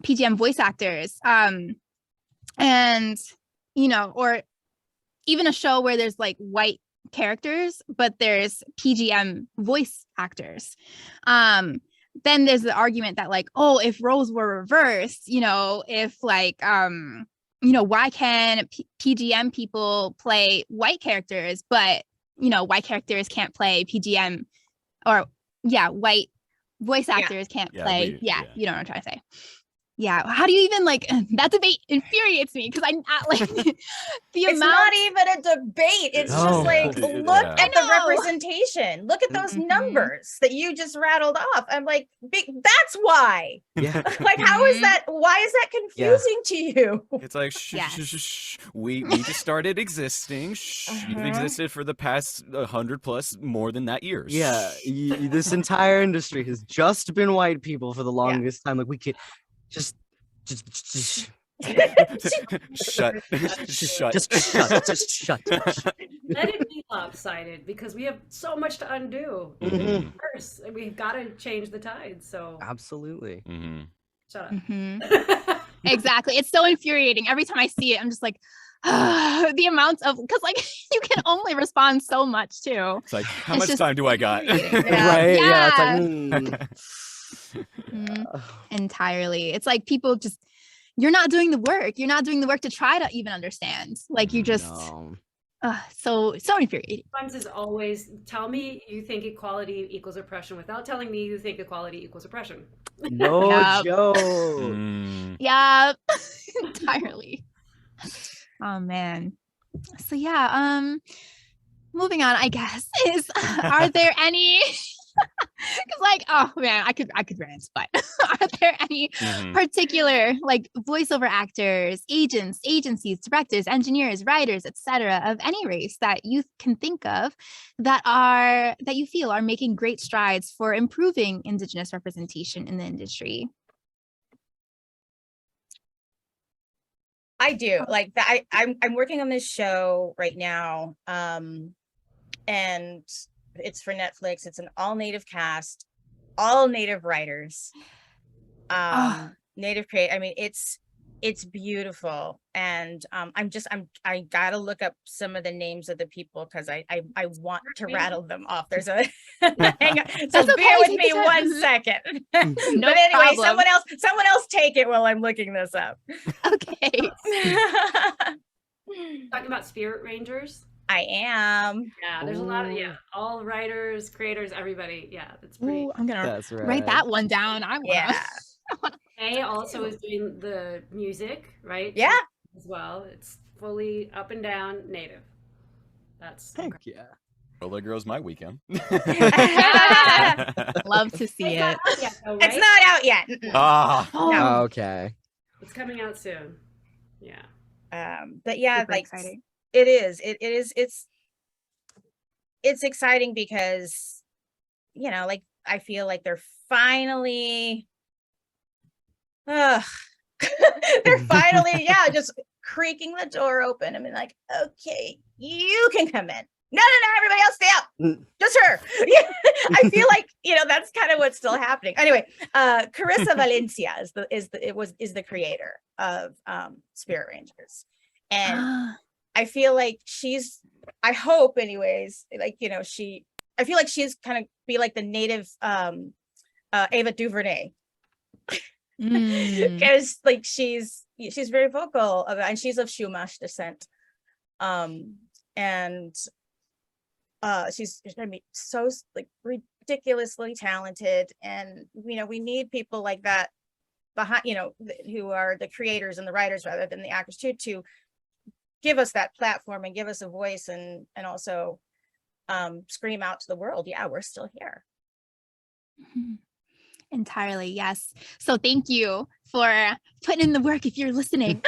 PGM voice actors, and you know, or even a show where there's like white characters, but there's PGM voice actors. Then there's the argument that like, oh, if roles were reversed, you know, if like, you know, why can PGM people play white characters, but, you know, white characters can't play PGM or white voice actors can't play. You know what I'm trying to say. Yeah. How do you even like that debate infuriates me because I'm not like it's not even a debate. It's just like, look at the representation. Look at those numbers that you just rattled off. I'm like, that's why. Yeah. Like, how is that? Why is that confusing to you? It's like, we just started existing. You've existed for the past 100+ more than that years. Yeah. This entire industry has just been white people for the longest time. Like we could just shut. Let it be lopsided because we have so much to undo. First, we've got to change the tide. So absolutely. Shut up. Exactly. It's so infuriating. Every time I see it, I'm just like, the amount of, because like you can only respond so much too. It's like, how much time do I got? Right. Yeah. It's like, entirely. It's like people just, you're not doing the work. You're not doing the work to try to even understand. Like you just, so infuriating. Sometimes is always tell me you think equality equals oppression without telling me you think equality equals oppression. No joke. Yeah, entirely. Oh man. So yeah, moving on, I guess, are there any because like, oh man, I could rant, but are there any particular like voiceover actors, agents, agencies, directors, engineers, writers, etc. of any race that you can think of that you feel are making great strides for improving Indigenous representation in the industry? I do like that. I'm working on this show right now, and it's for Netflix. It's an all native cast, all native writers, native create. I mean, it's it's beautiful. And I gotta look up some of the names of the people because I want to rattle them off. There's a hang on. So That's okay, bear with take me your time. 1 second. No But anyway, problem. someone else take it while I'm looking this up. Okay. Talking about spirit rangers. I am. Yeah, there's a lot of all writers, creators, everybody. Yeah, that's pretty. Ooh, I'm gonna That's write right. that one down. I wanna. Yeah. May also is doing the music, right? Yeah. As well. It's fully up and down native. That's Heck yeah. Well, there goes my weekend. Love to see it. Not yet, though, right? It's not out yet. Ah, Oh, Okay. It's coming out soon. Yeah. But yeah, super like exciting. it is. It's exciting because, you know, like I feel like they're finally they're finally, just creaking the door open. I mean, like, okay, you can come in. No, everybody else stay up. Just her. I feel like, you know, that's kind of what's still happening. Anyway, Carissa Valencia is the creator of Spirit Rangers. And I feel like I hope anyways, like, you know, I feel like she's kind of be like the native Ava DuVernay. Because like she's very vocal about, and she's of Chumash descent, and she's gonna be so like ridiculously talented, and you know we need people like that behind, you know, who are the creators and the writers rather than the actors to give us that platform and give us a voice, and also scream out to the world, yeah, we're still here. Entirely, yes. So thank you for putting in the work if you're listening.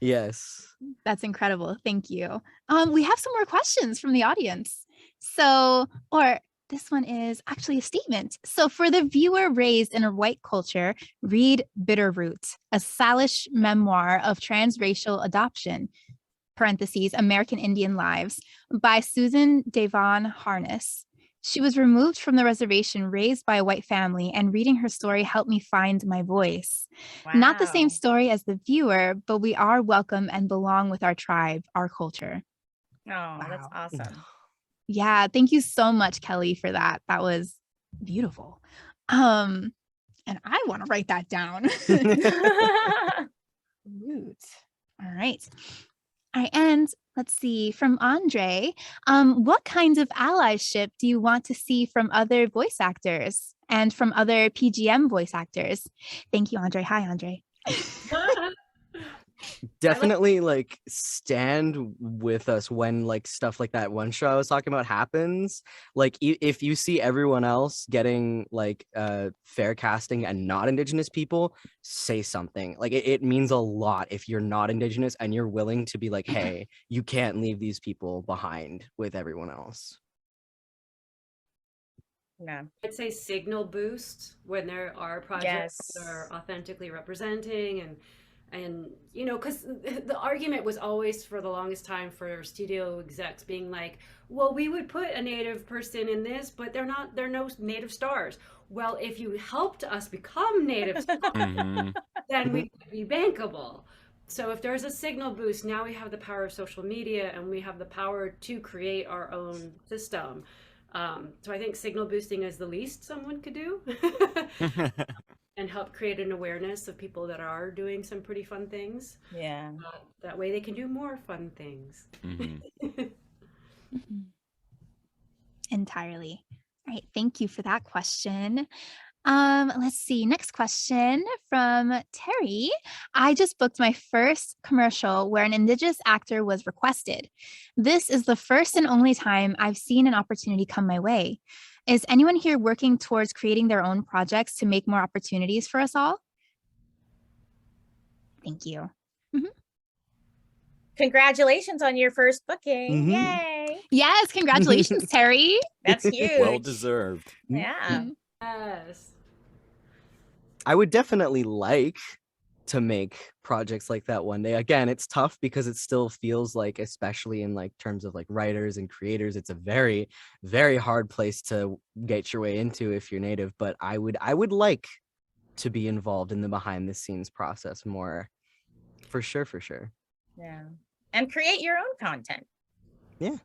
Yes. That's incredible. Thank you. We have some more questions from the audience. So, or this one is actually a statement. So for the viewer raised in a white culture, read Bitterroot, a Salish memoir of transracial adoption, parentheses, American Indian Lives, by Susan Devon Harness. She was removed from the reservation, raised by a white family, and reading her story helped me find my voice. Wow. Not the same story as the viewer, but we are welcome and belong with our tribe, our culture. Oh, that's awesome. Yeah, thank you so much, Kelly, for that. That was beautiful. And I want to write that down. Root. All right. All right, and let's see, from Andre, what kinds of allyship do you want to see from other voice actors and from other PGM voice actors? Thank you, Andre. Hi, Andre. Definitely like stand with us when like stuff like that one show I was talking about happens. Like if you see everyone else getting like fair casting and not Indigenous people, say something. Like it means a lot if you're not Indigenous and you're willing to be like, hey, you can't leave these people behind with everyone else. No. I'd say signal boost when there are projects that are authentically representing, and you know, because the argument was always for the longest time for studio execs being like, well, we would put a Native person in this, but they're no Native stars. Well, if you helped us become Native stars, then we could be bankable. So if there's a signal boost, now we have the power of social media and we have the power to create our own system. So I think signal boosting is the least someone could do. And help create an awareness of people that are doing some pretty fun things. Yeah. That way they can do more fun things. Entirely. All right, thank you for that question. Let's see, next question from Terry. I just booked my first commercial where an Indigenous actor was requested. This is the first and only time I've seen an opportunity come my way. Is anyone here working towards creating their own projects to make more opportunities for us all? Thank you. Congratulations on your first booking. Yay. Yes, congratulations, Terry. That's huge. Well deserved. Yeah. Yes. I would definitely like to make projects like that one day. Again, it's tough because it still feels like, especially in like terms of like writers and creators, it's a very, very hard place to get your way into if you're Native. But I would like to be involved in the behind the scenes process more. For sure. Yeah. And create your own content. Yeah.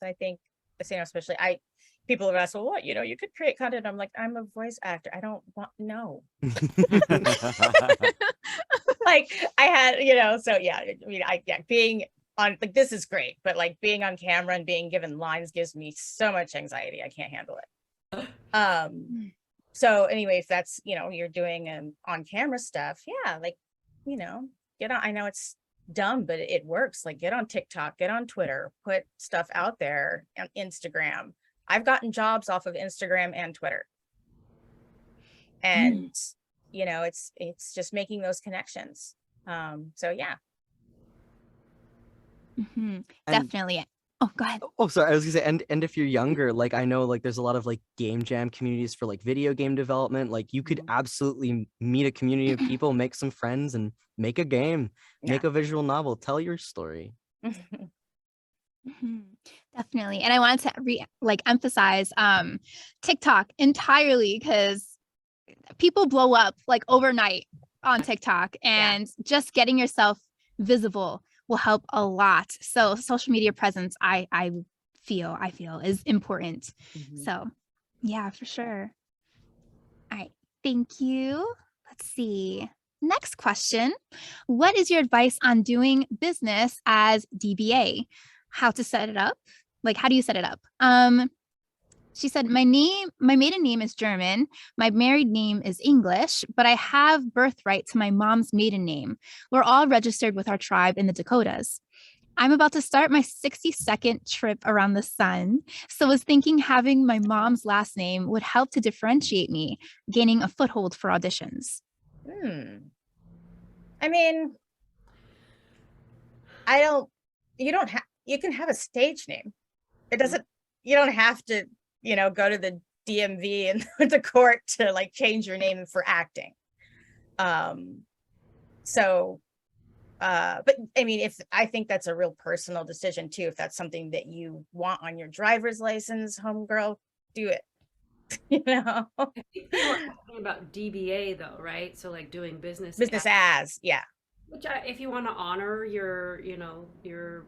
I think, especially people have asked, well, what, you could create content. I'm like, I'm a voice actor. I don't want, no. Like I had, so yeah, being on, like, this is great, but like being on camera and being given lines gives me so much anxiety. I can't handle it. So anyway, if that's, you're doing on camera stuff, yeah, like, get on. I know it's dumb, but it works. Like, get on TikTok, get on Twitter, put stuff out there on Instagram. I've gotten jobs off of Instagram and Twitter. And it's just making those connections. So yeah. Definitely. Oh, go ahead. Oh, sorry. I was gonna say, and if you're younger, like, I know, like, there's a lot of like game jam communities for like video game development. Like, you could absolutely meet a community of people, make some friends, and make a game, make a visual novel, tell your story. Definitely. And I wanted to emphasize TikTok entirely, because people blow up like overnight on TikTok, and just getting yourself visible will help a lot. So social media presence, I feel is important. So yeah, for sure. All right. Thank you. Let's see. Next question. What is your advice on doing business as DBA? How to set it up? Like, how do you set it up? She said, my maiden name is German. My married name is English, but I have birthright to my mom's maiden name. We're all registered with our tribe in the Dakotas. I'm about to start my 60-second trip around the sun, so was thinking having my mom's last name would help to differentiate me, gaining a foothold for auditions. I mean, you can have a stage name. You don't have to, go to the DMV and the court to like change your name for acting. But I mean, I think that's a real personal decision too. If that's something that you want on your driver's license, homegirl, do it. I think people are talking about DBA though, right? So like doing business as, yeah. Which if you want to honor your, your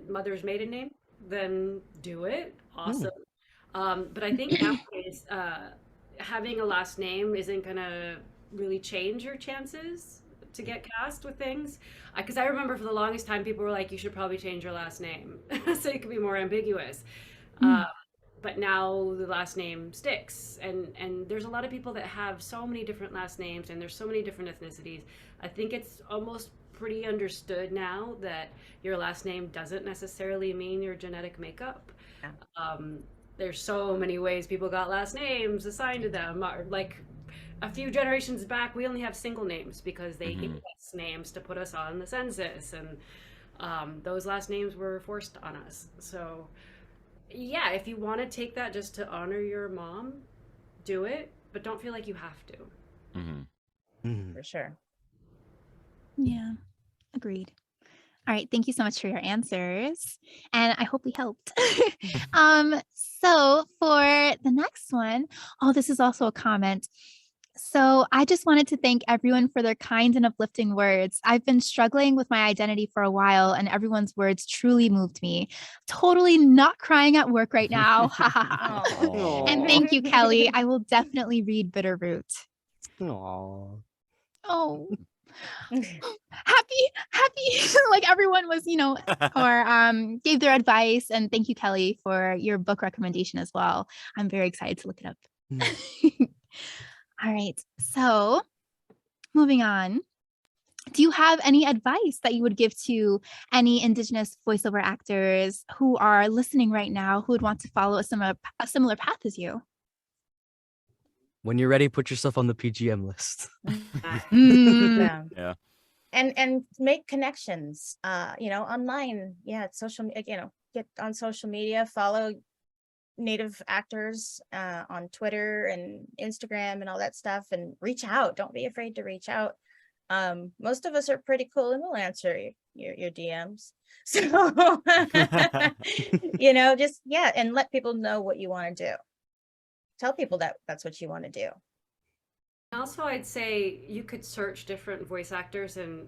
mother's maiden name, then do it. Awesome. But I think nowadays, having a last name isn't gonna really change your chances to get cast with things. Because I remember for the longest time, people were like, you should probably change your last name so it could be more ambiguous. But now the last name sticks, and there's a lot of people that have so many different last names, and there's so many different ethnicities. I think it's almost pretty understood now that your last name doesn't necessarily mean your genetic makeup. There's so many ways people got last names assigned to them. Like a few generations back, we only have single names because they gave us names to put us on the census, and those last names were forced on us. So yeah, if you want to take that just to honor your mom, do it, but don't feel like you have to. For sure. Yeah, agreed. All right, thank you so much for your answers, and I hope we helped. So for the next one, this is also a comment. So I just wanted to thank everyone for their kind and uplifting words. I've been struggling with my identity for a while, and everyone's words truly moved me. Totally not crying at work right now. And thank you, Kelly. I will definitely read Bitterroot. Aww. Oh. happy like everyone was, or gave their advice. And thank you, Kelly, for your book recommendation as well. I'm very excited to look it up. All right, so moving on, do you have any advice that you would give to any Indigenous voiceover actors who are listening right now who would want to follow a similar path as you? When you're ready, put yourself on the PGM list. Yeah. And make connections, online. Yeah, social, get on social media, follow Native actors on Twitter and Instagram and all that stuff, and reach out. Don't be afraid to reach out. Most of us are pretty cool and we'll answer your DMs. So, and let people know what you want to do. Tell people that that's what you want to do. Also, I'd say you could search different voice actors, and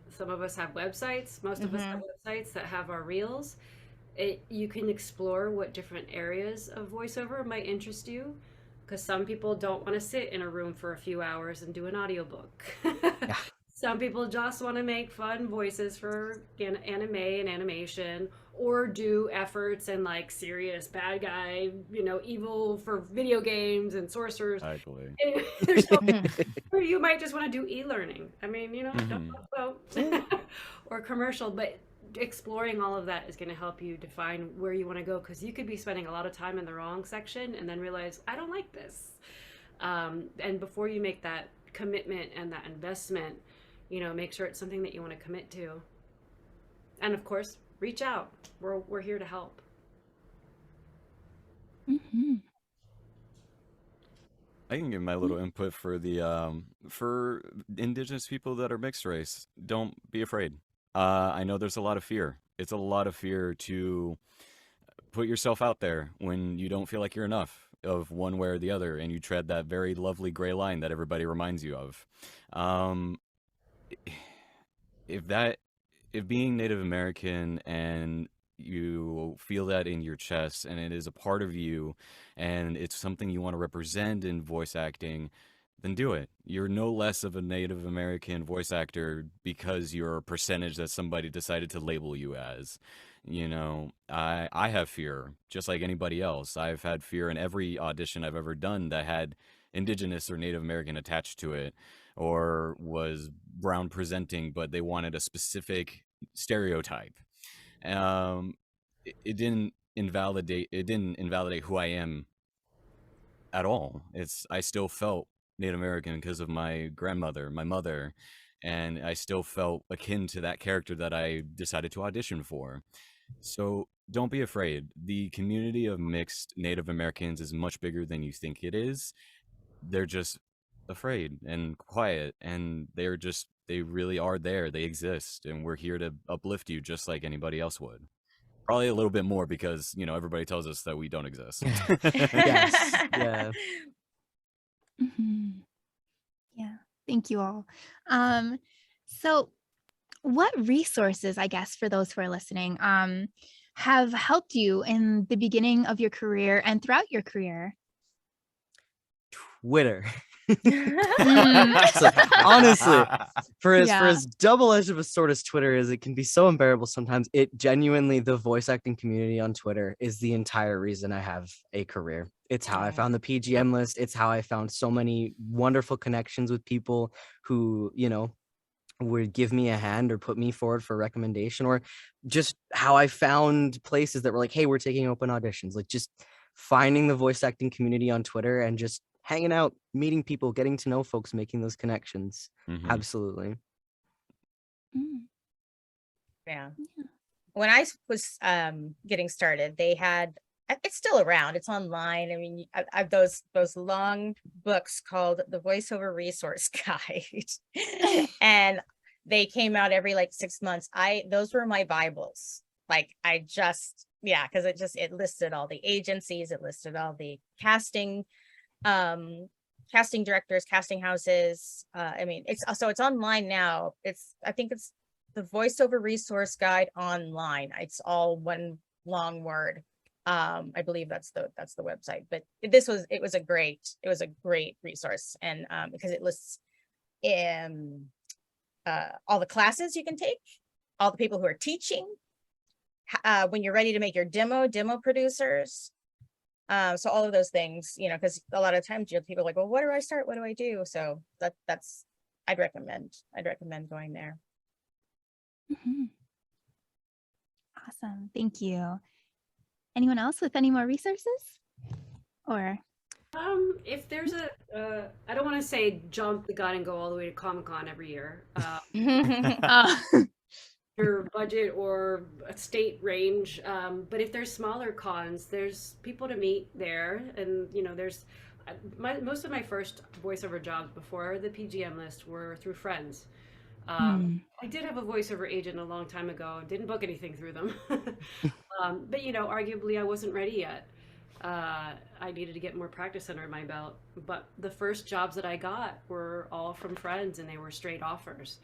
some of us have websites. Most of us have websites that have our reels. You can explore what different areas of voiceover might interest you, because some people don't want to sit in a room for a few hours and do an audiobook. Yeah. Some people just want to make fun voices for anime and animation, or do efforts and like serious bad guy, evil for video games and sorcerers. Actually. There's no, or you might just want to do e-learning. I mean, don't Mhm. talk about or commercial, but exploring all of that is going to help you define where you want to go, because you could be spending a lot of time in the wrong section and then realize I don't like this. And before you make that commitment and that investment, make sure it's something that you want to commit to. And of course, reach out. We're here to help. Mm-hmm. I can give my little input for Indigenous people that are mixed race. Don't be afraid. I know there's a lot of fear. It's a lot of fear to put yourself out there when you don't feel like you're enough of one way or the other, and you tread that very lovely gray line that everybody reminds you of. If being Native American and you feel that in your chest and it is a part of you and it's something you want to represent in voice acting, then do it. You're no less of a Native American voice actor because you're a percentage that somebody decided to label you as. I have fear just like anybody else. I've had fear in every audition I've ever done that had Indigenous or Native American attached to it, or was brown presenting, but they wanted a specific stereotype. It didn't invalidate who I am at all. I still felt Native American because of my grandmother, my mother, and I still felt akin to that character that I decided to audition for. So don't be afraid. The community of mixed Native Americans is much bigger than you think it is. They're just afraid and quiet, and they really are there. They exist, and we're here to uplift you just like anybody else would. Probably a little bit more because, everybody tells us that we don't exist. Yes. Yeah. Mm-hmm. Yeah. Thank you all. So what resources, I guess, for those who are listening, have helped you in the beginning of your career and throughout your career? Twitter. Mm. So, honestly, for Yeah. as double-edged of a sword as Twitter is, it can be so unbearable sometimes. It genuinely, the voice acting community on Twitter is the entire reason I have a career. It's how I found the PGM list. It's how I found so many wonderful connections with people who, would give me a hand or put me forward for a recommendation, or just how I found places that were like, hey, we're taking open auditions. Like, just finding the voice acting community on Twitter and just hanging out, meeting people, getting to know folks, making those connections. Mhm. Absolutely. Mm. Yeah. Yeah. When I was getting started, they had, it's still around, it's online. I mean, I've those long books called the Voiceover Resource Guide. And they came out every like 6 months. Those were my Bibles. Like because it listed all the agencies, it listed all the casting directors, casting houses. I mean, it's online now. I think it's the Voiceover Resource Guide online. It's all one long word. I believe that's the website. But it was a great resource, and because it lists all the classes you can take, all the people who are teaching, when you're ready to make your demo producers. So all of those things, because a lot of times people are like, well, where do I start? What do I do? So that's I'd recommend going there. Mm-hmm. Awesome. Thank you. Anyone else with any more resources? Or If there's I don't want to say jump the gun and go all the way to Comic-Con every year. Your budget or a state range, but if there's smaller cons, there's people to meet there, and there's most of my first voiceover jobs before the PGM list were through friends. I did have a voiceover agent a long time ago, didn't book anything through them. But arguably I wasn't ready yet. I needed to get more practice under my belt. But the first jobs that I got were all from friends, and they were straight offers.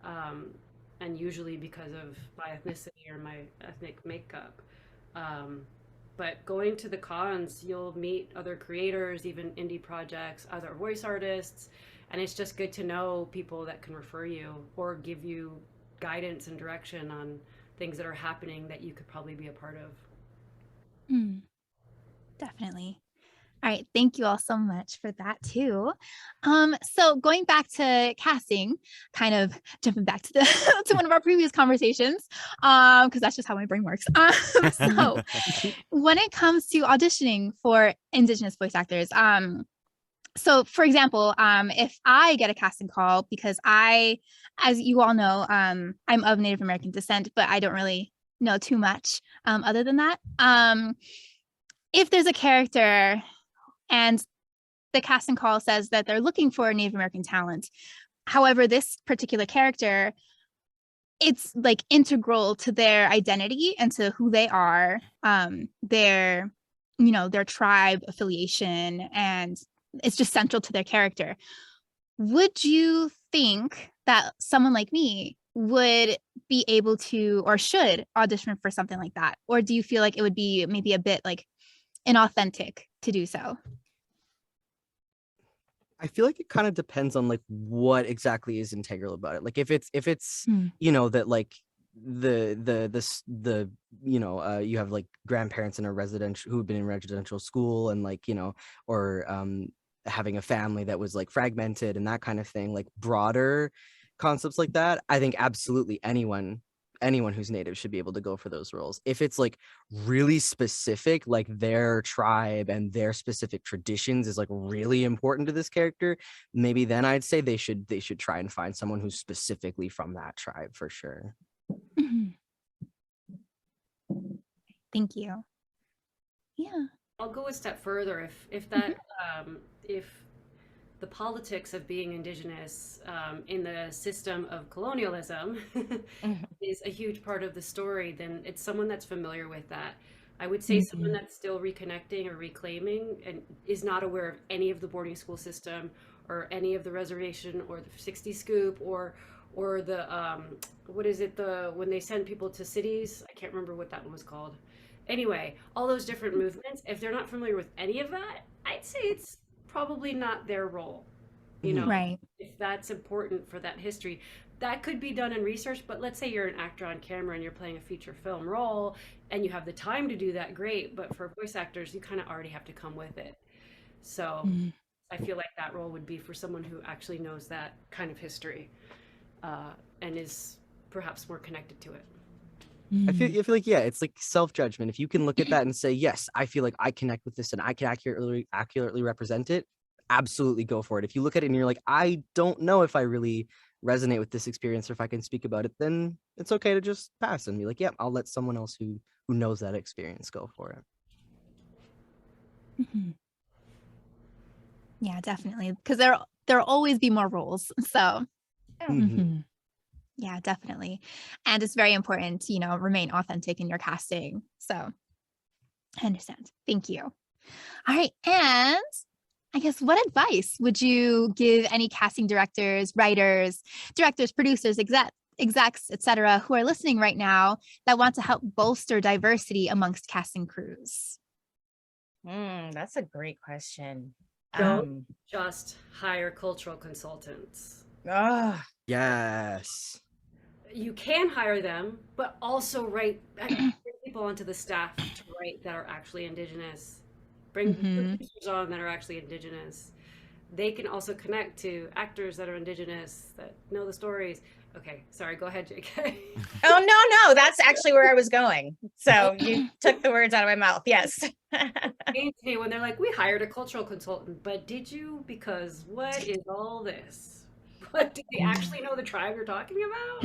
And usually because of my ethnicity or my ethnic makeup. But going to the cons, you'll meet other creators, even indie projects, other voice artists, and it's just good to know people that can refer you or give you guidance and direction on things that are happening that you could probably be a part of. Definitely. All right, thank you all so much for that too. So going back to casting, kind of jumping back to the to one of our previous conversations, because that's just how my brain works. So when it comes to auditioning for Indigenous voice actors, so for example, if I get a casting call, because I, as you all know, I'm of Native American descent, but I don't really know too much other than that. If there's a character and the casting call says that they're looking for Native American talent. However, this particular character, it's like integral to their identity and to who they are, their tribe affiliation, and it's just central to their character. Would you think that someone like me would be able to or should audition for something like that? Or do you feel like it would be maybe a bit like inauthentic to do so? I feel like it kind of depends on like what exactly is integral about it. Like if it's that like the you have like grandparents in a residential who've been in residential school and like or having a family that was like fragmented and that kind of thing, like broader concepts like that, I think absolutely anyone who's Native should be able to go for those roles. If it's like really specific, like their tribe and their specific traditions is like really important to this character, maybe then I'd say they should try and find someone who's specifically from that tribe for sure. Thank you. Yeah. I'll go a step further. If the politics of being Indigenous in the system of colonialism is a huge part of the story, then it's someone that's familiar with that. I would say someone that's still reconnecting or reclaiming and is not aware of any of the boarding school system or any of the reservation or the 60 scoop or the what is it, when they send people to cities, I can't remember what that one was called. Anyway, all those different movements, if they're not familiar with any of that, I'd say it's probably not their role. Right. If that's important for that history, that could be done in research. But let's say you're an actor on camera and you're playing a feature film role and you have the time to do that, great. But for voice actors, you kind of already have to come with it. So I feel like that role would be for someone who actually knows that kind of history and is perhaps more connected to it. I feel like, yeah, it's like self-judgment. If you can look at that and say, yes, I feel like I connect with this and I can accurately represent it, absolutely go for it. If you look at it and you're like, I don't know if I really resonate with this experience or if I can speak about it, then it's okay to just pass and be like, yeah, I'll let someone else who knows that experience go for it. Yeah, definitely. Because there'll always be more roles. So yeah, definitely. And it's very important to, remain authentic in your casting. So I understand. Thank you. All right. And I guess what advice would you give any casting directors, writers, directors, producers, execs, etc., who are listening right now that want to help bolster diversity amongst casting crews? That's a great question. Don't just hire cultural consultants. Yes. You can hire them, but also bring people onto the staff to write that are actually Indigenous. Bring producers on that are actually Indigenous. They can also connect to actors that are Indigenous that know the stories. Okay, sorry, go ahead, JK. Oh, no, that's actually where I was going. So you took the words out of my mouth. Yes. Hey, when they're like, we hired a cultural consultant, but did you? Because what is all this? What, do they actually know the tribe you're talking about?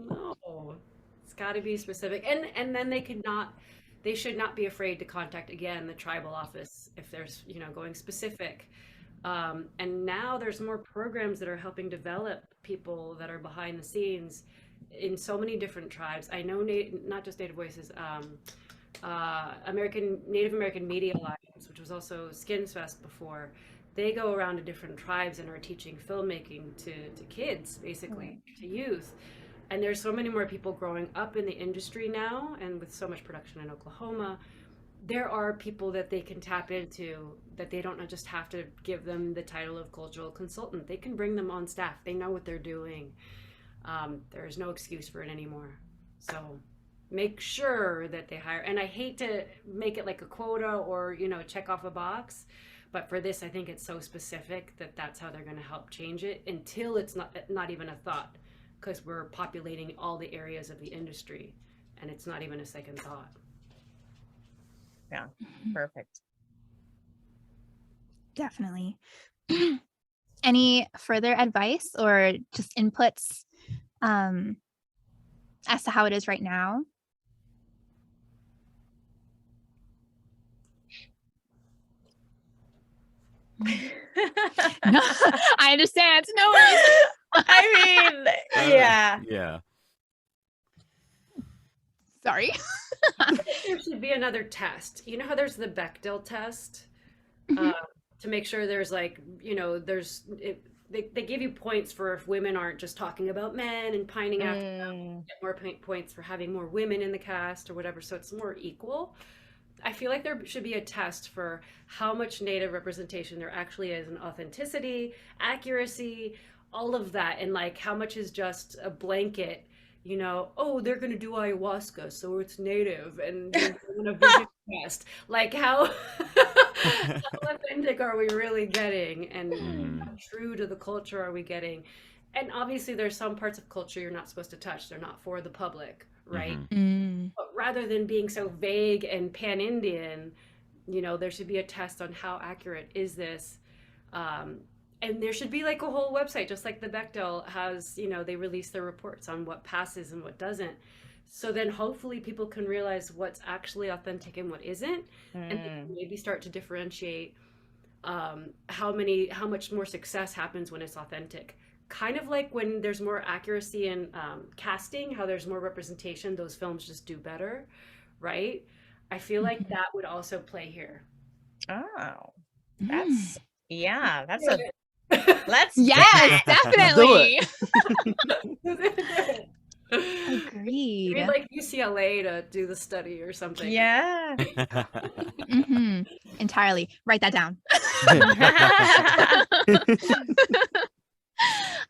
No, it's got to be specific. And then they should not be afraid to contact, again, the tribal office if there's, going specific. And now there's more programs that are helping develop people that are behind the scenes in so many different tribes. I know not just Native Voices, Native American Media Alliance, which was also Skins Fest before, they go around to different tribes and are teaching filmmaking to kids, basically, to youth. And there's so many more people growing up in the industry now, and with so much production in Oklahoma, there are people that they can tap into, that they don't just have to give them the title of cultural consultant. They can bring them on staff. They know what they're doing. There is no excuse for it anymore. So make sure that they hire. And I hate to make it like a quota or, check off a box. But for this, I think it's so specific that that's how they're going to help change it until it's not even a thought, because we're populating all the areas of the industry and it's not even a second thought. Yeah, perfect. Definitely. Any further advice or just inputs as to how it is right now? No, I understand. No worries. I mean, yeah. Yeah. Sorry. There should be another test. You know how there's the Bechdel test to make sure there's they give you points for if women aren't just talking about men and pining after them, get more points for having more women in the cast or whatever, so it's more equal. I feel like there should be a test for how much Native representation there actually is in authenticity, accuracy, all of that, and like how much is just a blanket, oh, they're going to do ayahuasca, so it's Native, and they're going to vision quest. Like how authentic are we really getting, and how true to the culture are we getting? And obviously there's some parts of culture you're not supposed to touch. They're not for the public, right? But rather than being so vague and pan-Indian, there should be a test on how accurate is this. And there should be like a whole website, just like the Bechdel has, they release their reports on what passes and what doesn't. So then hopefully people can realize what's actually authentic and what isn't, and maybe start to differentiate how much more success happens when it's authentic. Kind of like when there's more accuracy in casting, how there's more representation, those films just do better, right? I feel like that would also play here. Oh, that's let's yes, definitely. Agreed. Maybe like UCLA to do the study or something. Yeah. Entirely. Write that down.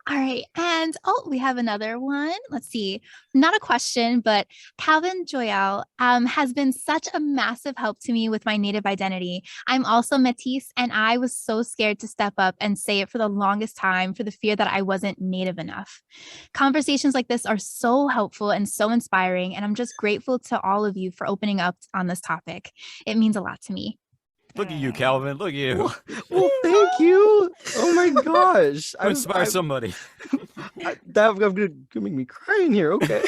All right. And we have another one. Let's see. Not a question, but Calvin Joyal has been such a massive help to me with my Native identity. I'm also Métis, and I was so scared to step up and say it for the longest time for the fear that I wasn't Native enough. Conversations like this are so helpful and so inspiring, and I'm just grateful to all of you for opening up on this topic. It means a lot to me. Look at you, Calvin. Look at you. Well, thank you. Oh my gosh. Inspire somebody. That's gonna make me cry in here. Okay.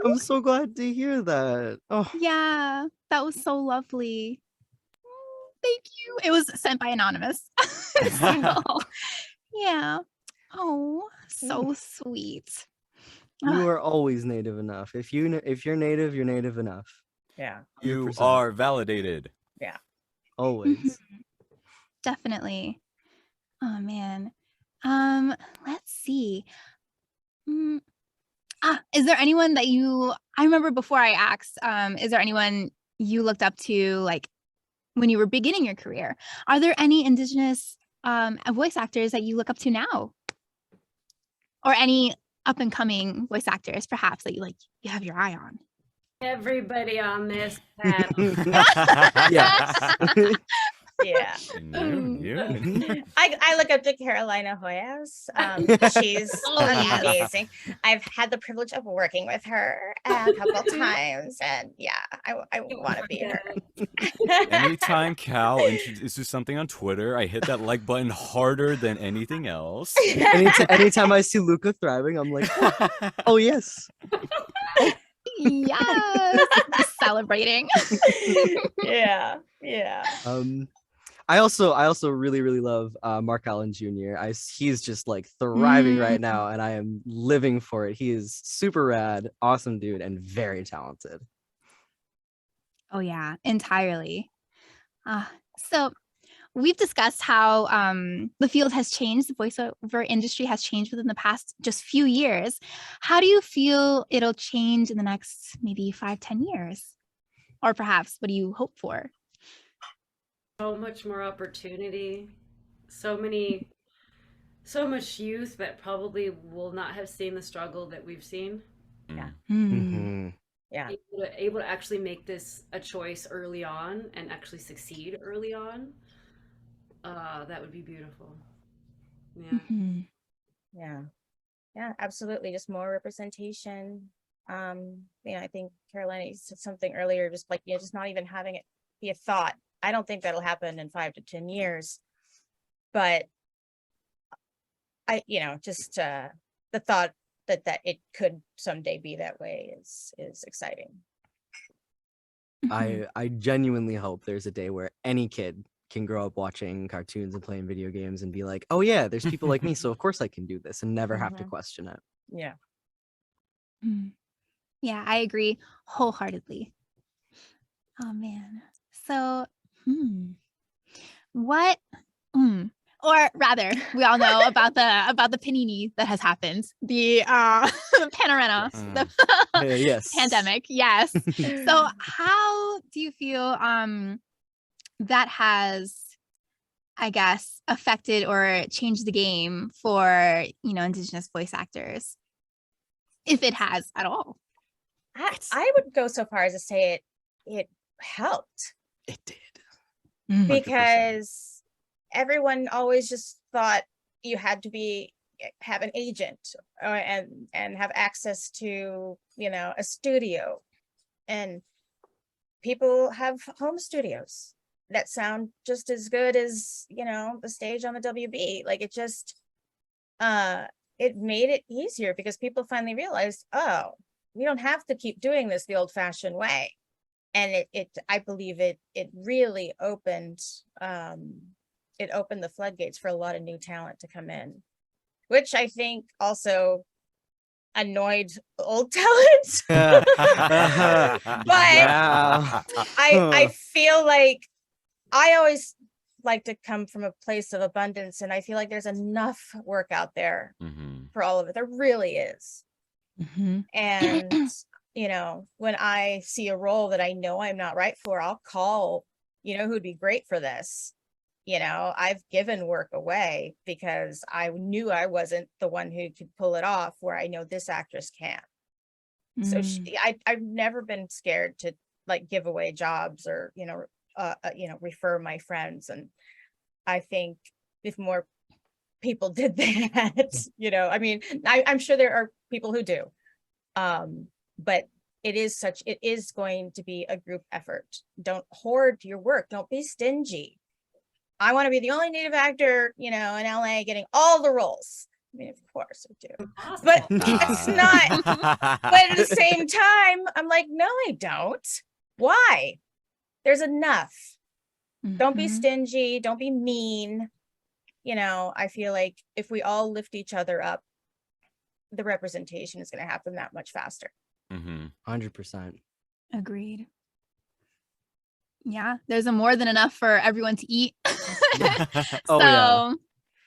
I'm so glad to hear that. Oh yeah, that was so lovely. Thank you. It was sent by anonymous. So, yeah. Oh, so sweet. You are always Native enough. If you're Native, you're Native enough. Yeah. 100%. You are validated. Yeah. Always. Definitely. Oh man. Let's see. Is there anyone that I remember before I asked, is there anyone you looked up to, like when you were beginning your career? Are there any Indigenous voice actors that you look up to now? Or any up and coming voice actors perhaps that you have your eye on? Everybody on this panel. Yes. Yeah. I look up to Carolina Hoyos. She's amazing. I've had the privilege of working with her a couple times, and yeah, I want to be her. Anytime Cal introduces something on Twitter, I hit that like button harder than anything else. Anytime I see Luca thriving, I'm like, oh yes. Yes. Celebrating. Yeah. I also really love Mark Allen Jr. He's just like thriving right now, and I am living for it. He is super rad, awesome dude, and very talented. Oh yeah, entirely. So we've discussed how the field has changed, the voiceover industry has changed within the past just few years. How do you feel it'll change in the next maybe 5-10 years? Or perhaps what do you hope for? So much more opportunity, so much youth that probably will not have seen the struggle that we've seen. Yeah. Mhm. Yeah. Able to actually make this a choice early on and actually succeed early on. That would be beautiful. Yeah. Mhm. Yeah. Yeah, absolutely. Just more representation. I think Carolina, you said something earlier, just like, just not even having it be a thought. I don't think that'll happen in 5 to 10 years, but just the thought that it could someday be that way is exciting. Mhm. I genuinely hope there's a day where any kid can grow up watching cartoons and playing video games and be like, oh yeah, there's people like me, so of course I can do this, and never have to Mhm. question it. Yeah. Mhm. Yeah, I agree wholeheartedly. Oh man. So, what or rather, we all know about the panini that has happened, the panorama, Yes. the Yes. pandemic. Yes. So, how do you feel that has, I guess, affected or changed the game for Indigenous voice actors, if it has at all? I would go so far as to say it helped, It did. 100%. because everyone always just thought you had to have an agent and have access to a studio, and people have home studios that sound just as good as the stage on the WB. Like, it made it easier because people finally realized, oh, we don't have to keep doing this the old-fashioned way. And I believe it really opened the floodgates for a lot of new talent to come in, which I think also annoyed old talent. But Yeah. I feel like I always like to come from a place of abundance, and I feel like there's enough work out there for all of it. There really is. And when I see a role that I know I'm not right for, I'll call who'd be great for this. I've given work away because I knew I wasn't the one who could pull it off, where I know this actress can. So I've never been scared to like give away jobs or refer my friends. And I think if more people did that, I mean, I'm sure there are people who do, but it is going to be a group effort. Don't hoard your work. Don't be stingy. I want to be the only Native actor, in LA getting all the roles. I mean, of course I do, but it's not. But at the same time, I'm like, no, I don't. Why? There's enough. Don't be stingy. Don't be mean. I feel like if we all lift each other up, the representation is going to happen that much faster. 100%. Agreed. Yeah, there's a more than enough for everyone to eat. Oh yeah.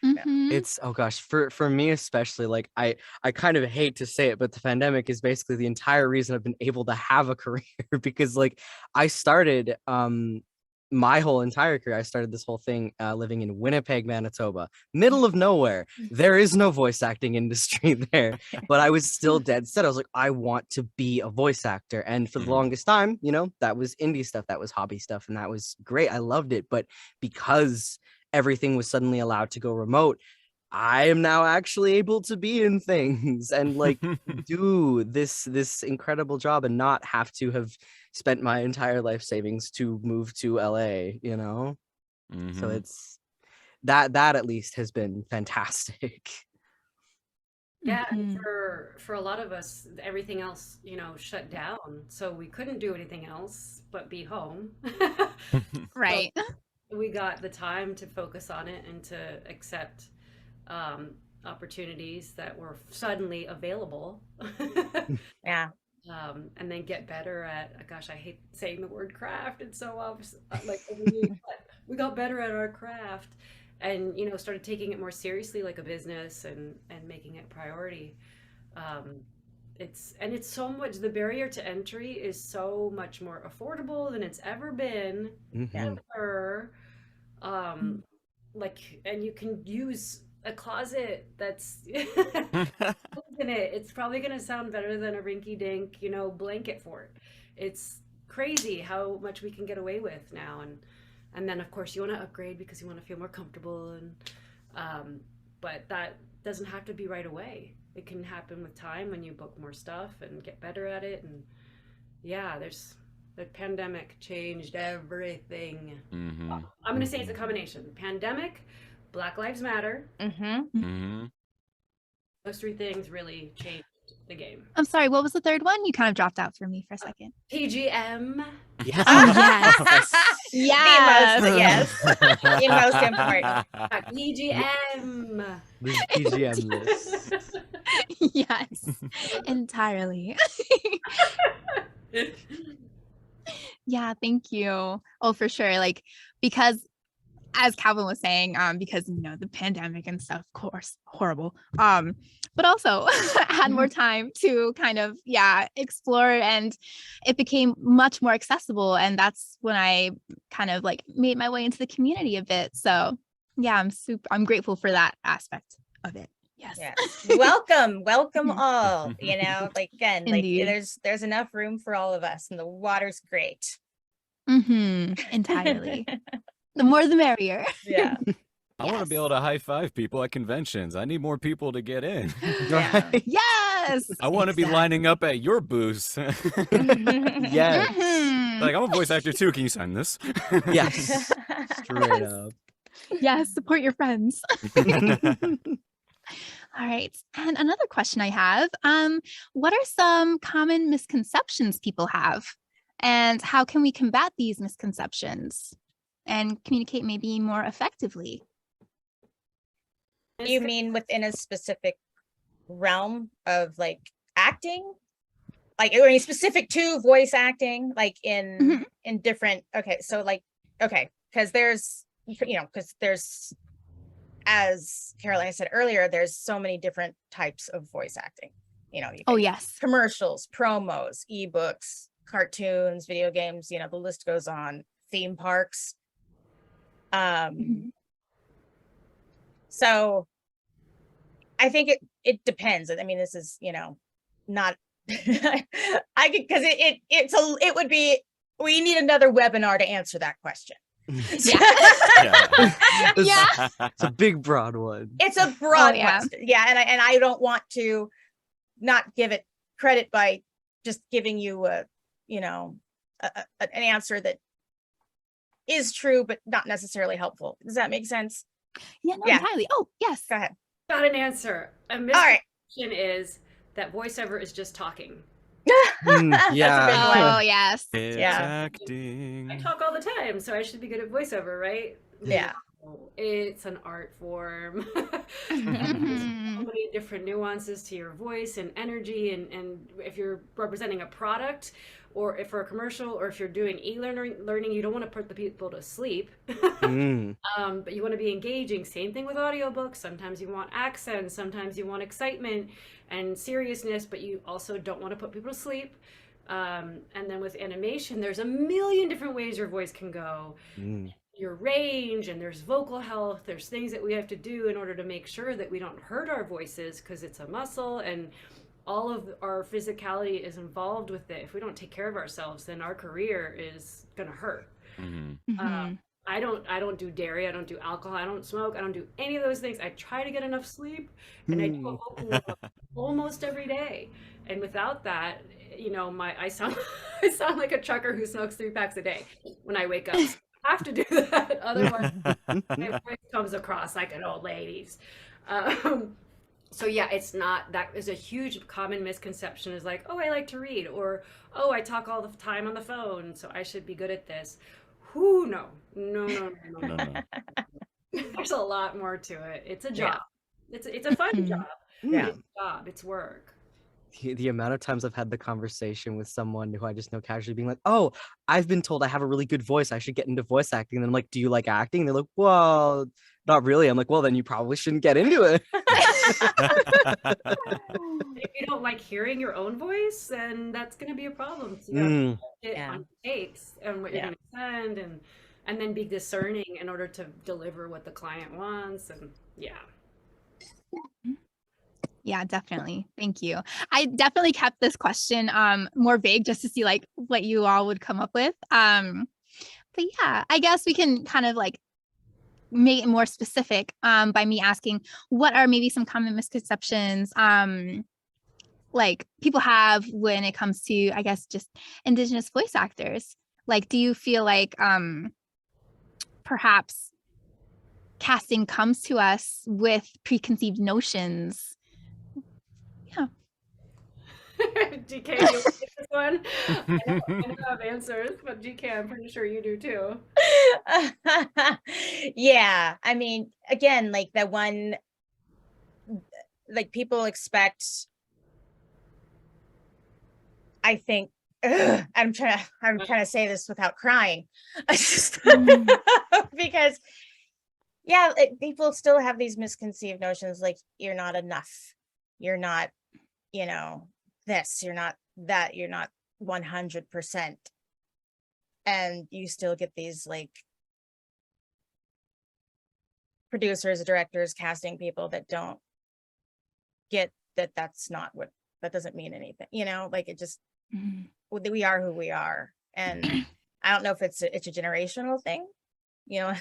Mhm. It's, oh gosh, for me especially, like I kind of hate to say it, but the pandemic is basically the entire reason I've been able to have a career, because like I started my whole entire career, I started this whole thing living in Winnipeg, Manitoba, middle of nowhere. There is no voice acting industry there, but I was still dead set. I was like, I want to be a voice actor. And for the longest time, that was indie stuff, that was hobby stuff, and that was great. I loved it. But because everything was suddenly allowed to go remote, I am now actually able to be in things and like do this incredible job and not have to have spent my entire life savings to move to LA, So it's that at least has been fantastic. Yeah, and for a lot of us, everything else, shut down. So we couldn't do anything else but be home. Right. We got the time to focus on it and to accept opportunities that were suddenly available. Yeah. And then get better at, gosh, I hate saying the word craft. It's so obvious, like overused, but we got better at our craft, and started taking it more seriously, like a business, and making it priority. Um, it's so much. The barrier to entry is so much more affordable than it's ever been. Mhm. Ever. Like, and you can use a closet that's in it. It's probably going to sound better than a rinky dink, blanket fort. It's crazy how much we can get away with now. And then of course you want to upgrade because you want to feel more comfortable. But that doesn't have to be right away. It can happen with time when you book more stuff and get better at it. And yeah, the pandemic changed everything. Mm-hmm. I'm going to say it's a combination. Pandemic, Black Lives Matter. Mm-hmm. Those three things really changed the game. I'm sorry, what was the third one? You kind of dropped out for me for a second. PGM. Yes. Oh, yes. The most important. PGM. The PGM list. Yes, entirely. Yeah, thank you. Oh, for sure. Like, because as Calvin was saying, because the pandemic and stuff, of course, horrible. But also had more time to kind of explore, and it became much more accessible. And that's when I kind of like made my way into the community a bit. So yeah, I'm grateful for that aspect of it. Yes. Welcome all. Like again, Indeed. like there's enough room for all of us, and the water's great. Entirely. The more the merrier. Yeah. I want to be able to high five people at conventions. I need more people to get in. Right? Yes. I want to be lining up at your booth. Yes. Mhm. Like, I'm a voice actor too. Can you sign this? Yes. Straight up. Yes, support your friends. All right. And another question I have, what are some common misconceptions people have? And how can we combat these misconceptions and communicate maybe more effectively? You mean within a specific realm of like acting? Like, or specific to voice acting, like in different, because there's, as Carolina said earlier, there's so many different types of voice acting. You yes. Commercials, promos, ebooks, cartoons, video games, the list goes on, theme parks. So I think it depends. I mean, this is, not it would be, we need another webinar to answer that question. Yeah. It's a big broad one. It's a broad question. Yeah. And I don't want to not give it credit by just giving you an answer that is true, but not necessarily helpful. Does that make sense? Yeah, no, entirely. Oh, yes. Go ahead. Got an answer. A misconception is that voiceover is just talking. Yeah. Oh, yes. It's acting. I talk all the time, so I should be good at voiceover, right? Yeah. No, it's an art form. There's so many different nuances to your voice and energy, and if you're representing a product, or if for a commercial, or if you're doing e-learning, you don't want to put the people to sleep. But you want to be engaging. Same thing with audiobooks. Sometimes you want accents, sometimes you want excitement and seriousness, but you also don't want to put people to sleep. And then with animation, there's a million different ways your voice can go. Your range, and there's vocal health. There's things that we have to do in order to make sure that we don't hurt our voices, because it's a muscle, and all of our physicality is involved with it. If we don't take care of ourselves, then our career is gonna hurt. I don't do dairy, I don't do alcohol, I don't smoke, I don't do any of those things. I try to get enough sleep, and I do a vocal warm-up almost every day. And without that, I sound like a trucker who smokes 3 packs a day when I wake up. So I have to do that, otherwise my voice comes across like an old lady's. So yeah, it's not, that is a huge common misconception, is like, oh, I like to read, or, oh, I talk all the time on the phone, so I should be good at this. No. There's a lot more to it. It's a job. It's a fun job. Yeah. It's a job. It's work. the amount of times I've had the conversation with someone who I just know casually being like, "Oh, I've been told I have a really good voice. I should get into voice acting." And then I'm like, "Do you like acting?" And they're like, "Well, not really." I'm like, "Well, then you probably shouldn't get into it." If you don't like hearing your own voice, then that's going to be a problem. So you got to Mm, it Yeah. on takes and what you're Yeah. going to send, and then be discerning in order to deliver what the client wants. And yeah. Yeah, definitely. Thank you. I definitely kept this question more vague just to see like what you all would come up with. But yeah, I guess we can kind of like make it more specific by me asking what are maybe some common misconceptions like people have when it comes to, I guess, just Indigenous voice actors. Like, do you feel like perhaps casting comes to us with preconceived notions? Yeah. GK, you want to take this one? I don't have answers, but GK, I'm pretty sure you do too. Yeah, I mean, again, like that one, like people expect, I think, I'm trying to say this without crying. Because yeah, people still have these misconceived notions like you're not enough. You're not, you know, this, you're not that, you're not 100%. And you still get these like producers, directors, casting people that don't get that that's not what, that doesn't mean anything, you know, like it just, we are who we are. And I don't know if it's a generational thing, you know,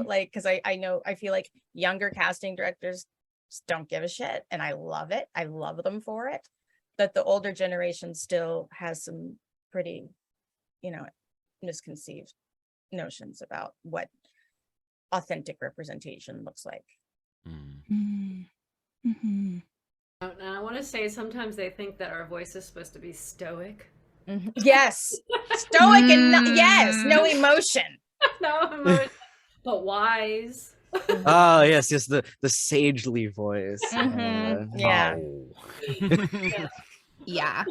like, cause I feel like younger casting directors just don't give a shit. And I love it. I love them for it. But the older generation still has some pretty, you know, misconceived notions about what authentic representation looks like. Mm-hmm. And I want to say sometimes they think that our voice is supposed to be stoic. Yes, stoic and no emotion. No emotion, but wise. Oh yes, the sagely voice. Yeah. Yeah.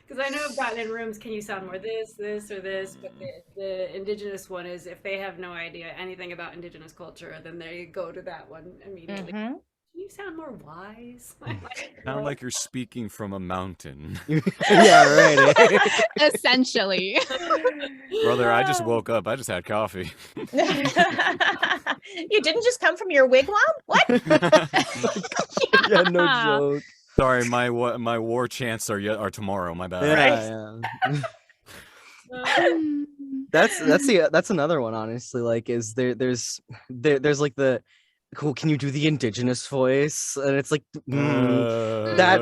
Because I know I've gotten in rooms, can you sound more this, or this? But the Indigenous one is if they have no idea anything about Indigenous culture, then they go to that one immediately. Can you sound more wise? Sound like you're speaking from a mountain. Yeah, right. Essentially. Brother, I just woke up. I just had coffee. You didn't just come from your wigwam? What? Yeah, no joke. Sorry, my war chants are tomorrow. My bad. Yeah. That's another one, honestly. Like, is there's like the cool, can you do the Indigenous voice? And it's like that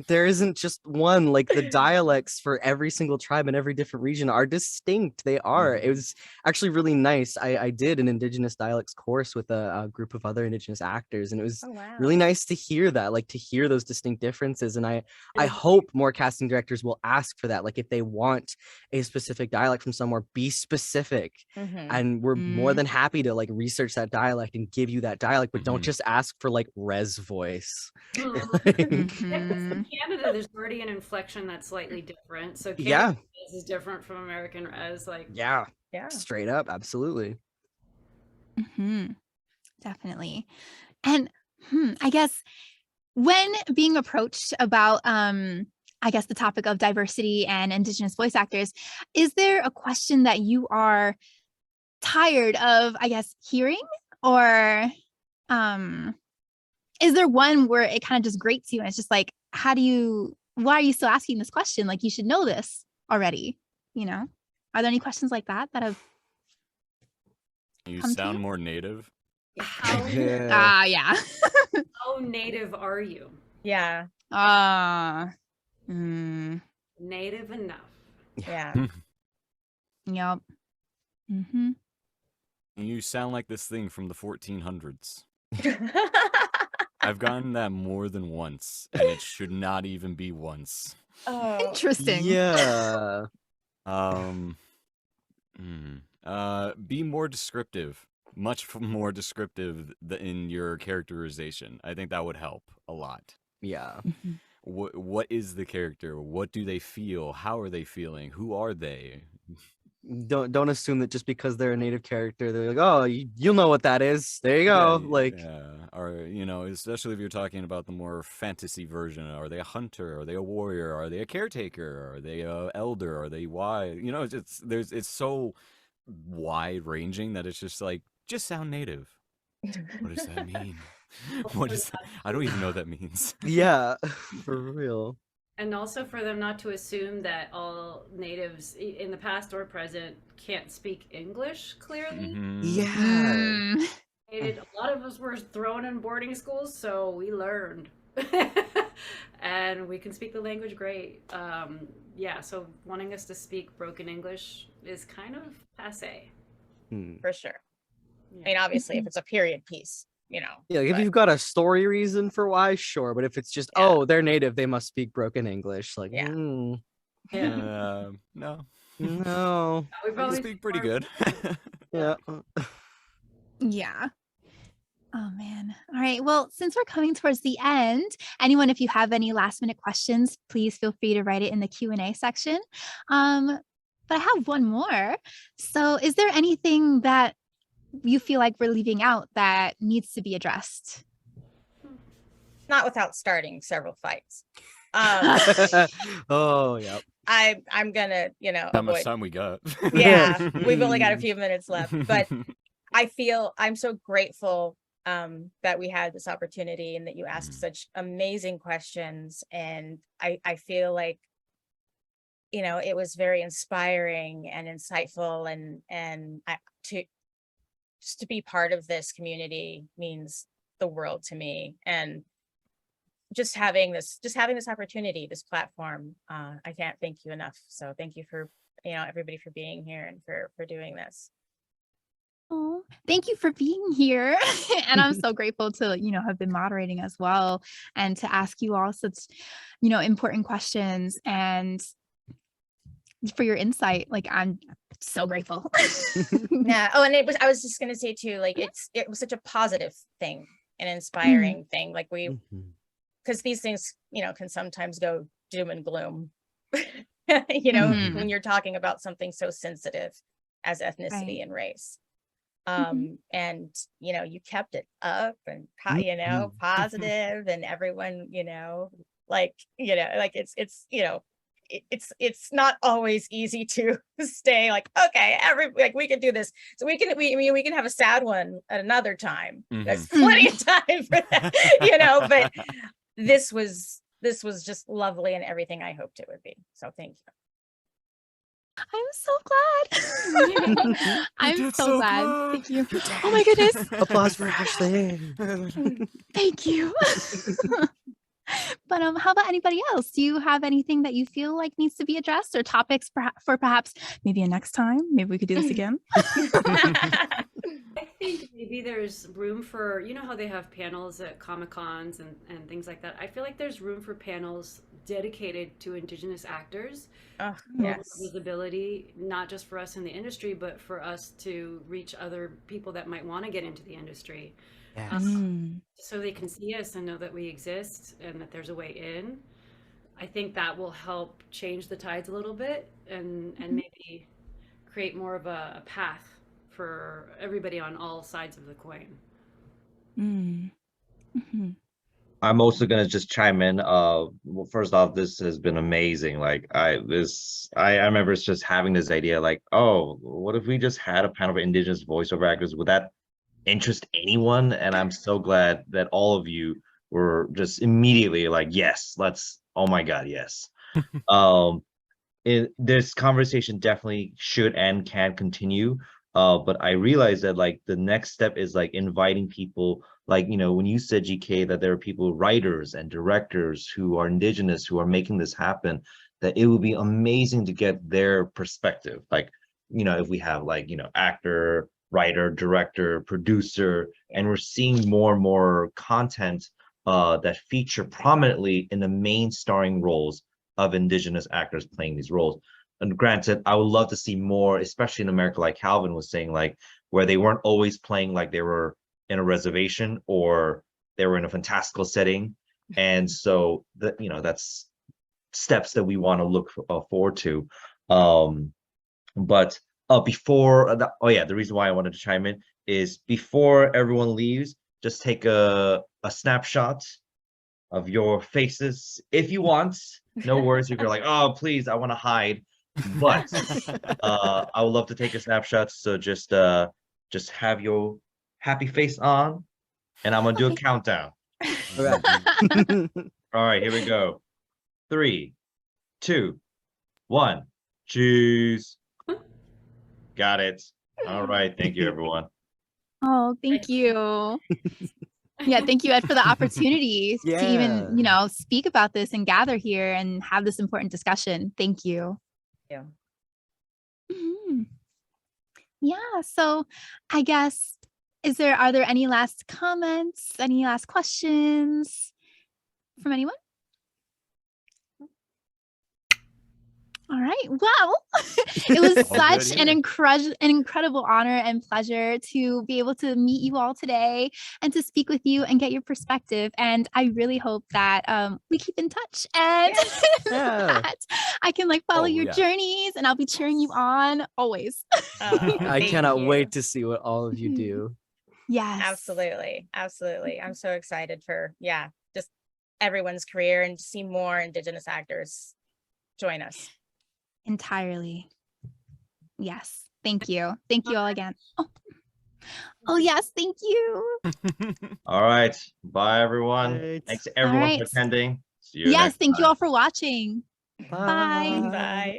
there isn't just one. Like the dialects for every single tribe in every different region are distinct. They are. It was actually really nice. I did an Indigenous dialects course with a group of other Indigenous actors, and it was really nice to hear that, like to hear those distinct differences. And I hope more casting directors will ask for that. Like if they want a specific dialect from somewhere, be specific. And we're more than happy to like research that dialect and give you that dialect, but don't just ask for like res voice. In Canada, there's already an inflection that's slightly different. So Canada res is different from American res. Like yeah, straight up, absolutely. Definitely. And I guess when being approached about I guess the topic of diversity and Indigenous voice actors, is there a question that you are tired of, I guess, hearing? Or is there one where it kind of just grates you and it's just like, why are you still asking this question? Like, you should know this already, you know? Are there any questions like that have you sound more native? Yeah. How native are you? Yeah. Native enough. Yeah. Yep. You sound like this thing from the 1400s. I've gotten that more than once, and it should not even be once. Interesting. Yeah. Be more descriptive, much more descriptive in your characterization. I think that would help a lot. Yeah. What is the character? What do they feel? How are they feeling? Who are they? Don't assume that just because they're a native character, they're like, oh, you'll know what that is. There you go. Yeah. Or, you know, especially if you're talking about the more fantasy version. Are they a hunter? Are they a warrior? Are they a caretaker? Are they a elder? Are they wise? You know, it's so wide ranging that it's just like, just sound native. What does that mean? What is that? I don't even know what that means. Yeah, for real. And also for them not to assume that all natives in the past or present can't speak English clearly. Yeah. A lot of us were thrown in boarding schools, so we learned. And we can speak the language great. Yeah, so wanting us to speak broken English is kind of passe. For sure. Yeah. I mean, obviously, if it's a period piece, you know. Yeah, like if you've got a story reason for why, sure. But if it's just, oh, they're native, they must speak broken English. Like, Yeah. Yeah. No. No. We I probably speak pretty good. Yeah. Yeah. Oh man. All right. Well, since we're coming towards the end, anyone, if you have any last minute questions, please feel free to write it in the Q&A section. But I have one more. So is there anything that you feel like we're leaving out that needs to be addressed? Not without starting several fights. Oh, yeah. I'm gonna, you know, How much avoid. time we got? Yeah, we've only got a few minutes left, but I feel I'm so grateful that we had this opportunity and that you asked such amazing questions. And I feel like, you know, it was very inspiring and insightful, and just to be part of this community means the world to me. And just having this opportunity, this platform, I can't thank you enough. So thank you for, you know, everybody for being here and for doing this. Oh, thank you for being here. And I'm so grateful to, you know, have been moderating as well and to ask you all such, you know, important questions and for your insight. Like, I'm so grateful. Yeah. Oh, and I was just going to say too, like, it was such a positive thing, an inspiring thing. Like because these things, you know, can sometimes go doom and gloom, you know, when you're talking about something so sensitive as ethnicity and race. And, you know, you kept it up and, you know, positive, and everyone, you know, like, it's, you know, it's not always easy to stay like, okay, like we can do this. So we can have a sad one at another time. There's plenty of time for that, you know, but this was just lovely and everything I hoped it would be. So thank you. I'm so glad. I'm so glad. Thank you. Oh my goodness. Applause for Ashley. Thank you. But how about anybody else? Do you have anything that you feel like needs to be addressed, or topics for perhaps maybe a next time? Maybe we could do this again. I think maybe there's room for, you know how they have panels at Comic-Cons and things like that. I feel like there's room for panels dedicated to Indigenous actors. Yes. Visibility, not just for us in the industry, but for us to reach other people that might want to get into the industry. Yes. So they can see us and know that we exist and that there's a way in. I think that will help change the tides a little bit and maybe create more of a path for everybody on all sides of the coin. I'm also gonna just chime in. Well, first off, this has been amazing. Like I remember just having this idea, like, oh, what if we just had a panel of Indigenous voiceover actors? Would that interest anyone? And I'm so glad that all of you were just immediately like, yes, let's. Oh my God, yes. This conversation definitely should and can continue. But I realized that like the next step is like inviting people, like, you know, when you said, GK, that there are people, writers and directors who are Indigenous, who are making this happen, that it would be amazing to get their perspective. Like, you know, if we have like, you know, actor, writer, director, producer, and we're seeing more and more content that feature prominently in the main starring roles of Indigenous actors playing these roles. And granted, I would love to see more, especially in America, like Calvin was saying, like where they weren't always playing like they were in a reservation or they were in a fantastical setting. And so that's steps that we want to look forward to. But before that, the reason why I wanted to chime in is before everyone leaves, just take a snapshot of your faces if you want. No worries if you're like, oh, please, I want to hide. But I would love to take a snapshot. So just have your happy face on, and I'm gonna do a countdown. All right. All right, here we go. 3, 2, 1. Cheese. Got it. All right. Thank you, everyone. Oh, thank you. Yeah, thank you, Ed, for the opportunity to even, speak about this and gather here and have this important discussion. Thank you. Yeah. Mhm. Yeah. So I guess, are there any last comments, any last questions from anyone? All right. Well, it was such an incredible honor and pleasure to be able to meet you all today and to speak with you and get your perspective. And I really hope that we keep in touch and that I can follow your journeys, and I'll be cheering you on always. I cannot wait to see what all of you do. Yes. Absolutely. Absolutely. I'm so excited for, just everyone's career and to see more Indigenous actors join us. Entirely. Yes. Thank you. Thank you all again. Oh yes. Thank you. All right. Bye, everyone. Right. Thanks to everyone for attending. See you next Thank time. you all for watching. Bye. Bye.